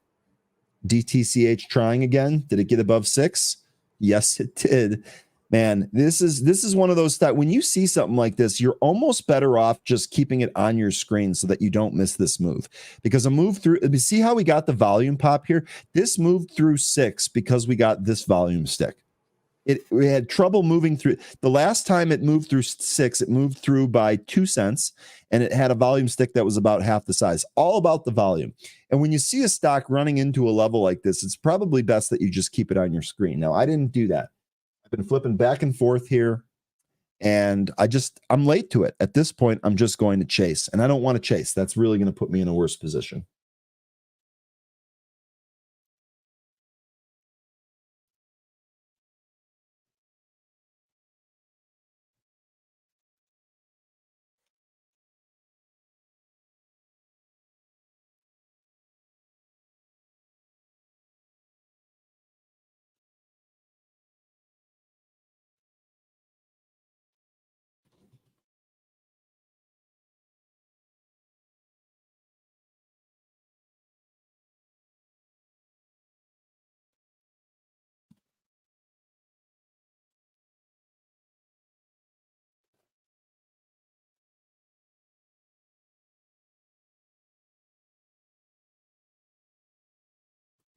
DTCH trying again. Did it get above 6? Yes, it did. Man, this is one of those that when you see something like this, you're almost better off just keeping it on your screen so that you don't miss this move. Because a move through, see how we got the volume pop here? This moved through 6 because we got this volume stick. We had trouble moving through. The last time it moved through 6, it moved through by 2 cents, and it had a volume stick that was about half the size. All about the volume. And when you see a stock running into a level like this, it's probably best that you just keep it on your screen. Now, I didn't do that. I've been flipping back and forth here, and I'm late to it. At this point, I'm just going to chase, and I don't want to chase. That's really going to put me in a worse position.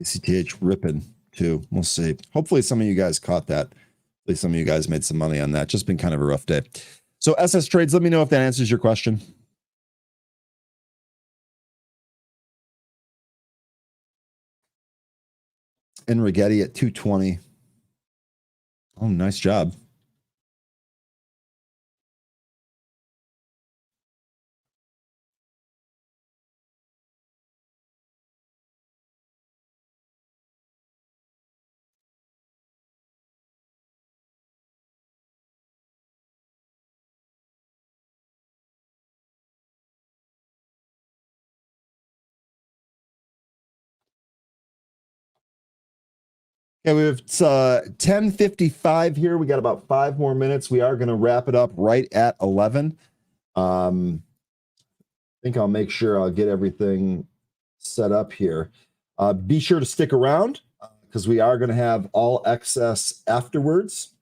CTH ripping too. We'll see. Hopefully some of you guys caught that. Hopefully some of you guys made some money on that. Just been kind of a rough day. So SS Trades, let me know if that answers your question. And Rigetti at 220. Oh, nice job. Okay, we have 10:55 here. We got about 5 more minutes. We are going to wrap it up right at 11. I think I'll make sure I'll get everything set up here. Be sure to stick around because we are going to have all excess afterwards.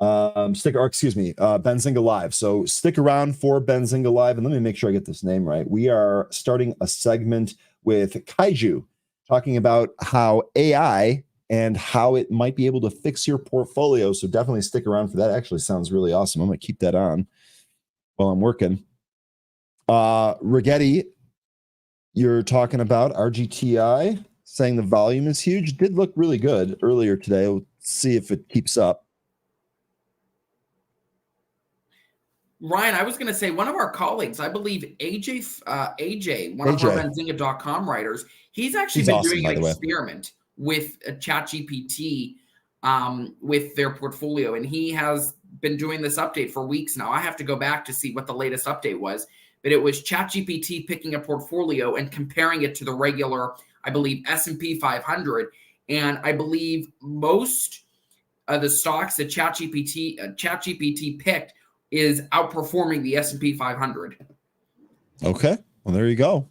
Benzinga Live. So stick around for Benzinga Live, and let me make sure I get this name right. We are starting a segment with Kaiju, talking about how AI and how it might be able to fix your portfolio. So definitely stick around for that. Actually sounds really awesome. I'm going to keep that on while I'm working. Rigetti, you're talking about RGTI, saying the volume is huge. Did look really good earlier today. We'll see if it keeps up. Ryan, I was going to say one of our colleagues, I believe AJ, one of our Benzinga.com writers, he's been awesome, doing an experiment with ChatGPT with their portfolio, and he has been doing this update for weeks now. I have to go back to see what the latest update was, but it was ChatGPT picking a portfolio and comparing it to the regular, I believe, S&P 500, and I believe most of the stocks that ChatGPT picked is outperforming the S&P 500. Okay. Well, there you go.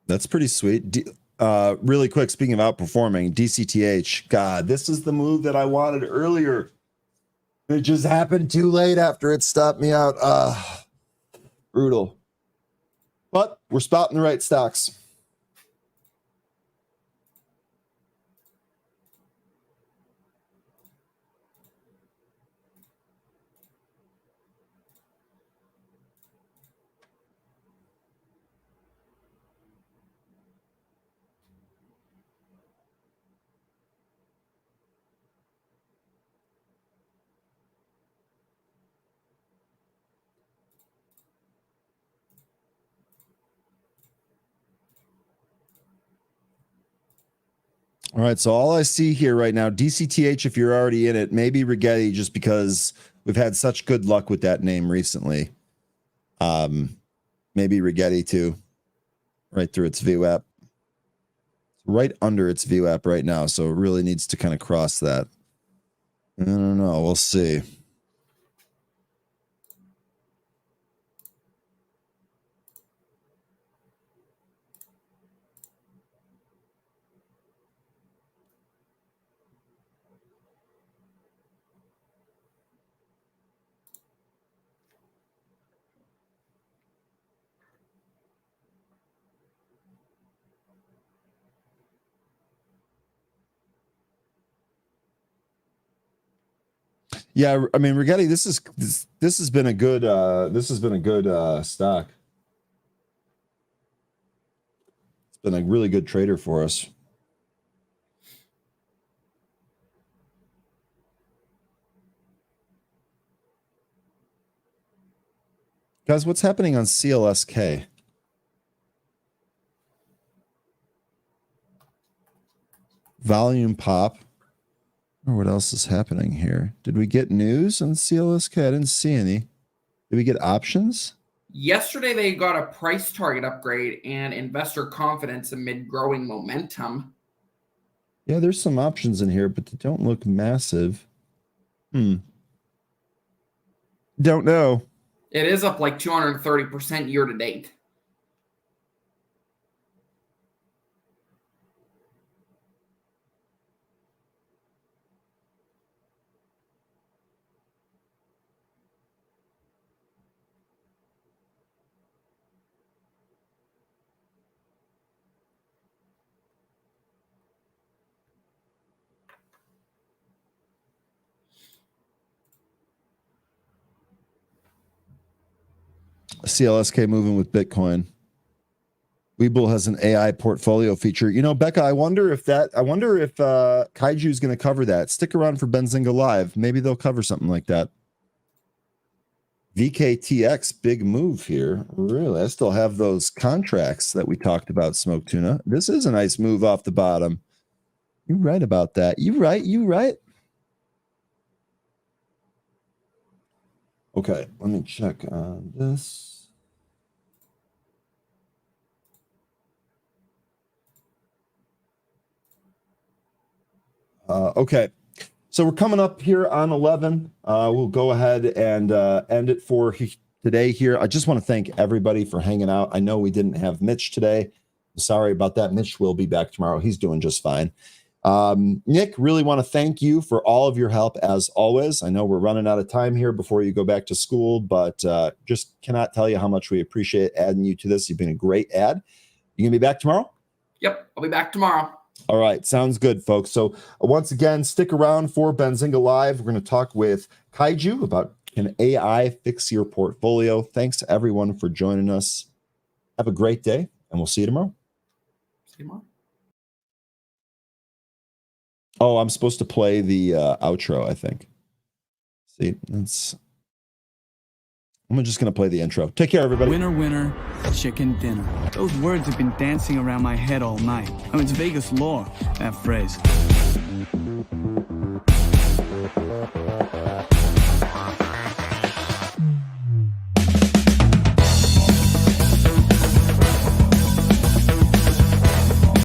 That's pretty sweet. Really quick, speaking of outperforming, DCTH. God, this is the move that I wanted earlier. It just happened too late after it stopped me out. Brutal. But we're spotting the right stocks. All right, so all I see here right now, DCTH, if you're already in it, maybe Rigetti, just because we've had such good luck with that name recently. Maybe Rigetti too, right through its VWAP. Right under its VWAP right now, so it really needs to kind of cross that. I don't know, we'll see. Yeah, I mean, Rigetti, this has been a good stock. It's been a really good trader for us. Guys, what's happening on CLSK? Volume pop. Or what else is happening here? Did we get news on CLSK? I didn't see any. Did we get options? Yesterday, they got a price target upgrade and investor confidence amid growing momentum. Yeah, there's some options in here, but they don't look massive. Don't know. It is up like 230% year to date. CLSK moving with Bitcoin. Webull has an AI portfolio feature. You know, Becca, I wonder if Kaiju is going to cover that. Stick around for Benzinga Live. Maybe they'll cover something like that. VKTX, big move here. Really, I still have those contracts that we talked about, Smoke Tuna. This is a nice move off the bottom. You're right about that. You right. Okay, let me check on this. Okay, so we're coming up here on 11. We'll go ahead and end it for today here. I just want to thank everybody for hanging out. I know we didn't have Mitch today. Sorry about that. Mitch will be back tomorrow. He's doing just fine. Nick, really want to thank you for all of your help as always. I know we're running out of time here before you go back to school, but just cannot tell you how much we appreciate adding you to this. You've been a great ad. You gonna be back tomorrow? Yep, I'll be back tomorrow. All right, sounds good, folks. So once again, stick around for Benzinga Live. We're going to talk with Kaiju about can AI fix your portfolio. Thanks everyone for joining us. Have a great day, and we'll see you tomorrow. See you tomorrow. Oh, I'm supposed to play the outro, I think. See, I'm just going to play the intro. Take care, everybody. Winner, winner, chicken dinner. Those words have been dancing around my head all night. Oh, it's Vegas lore, that phrase.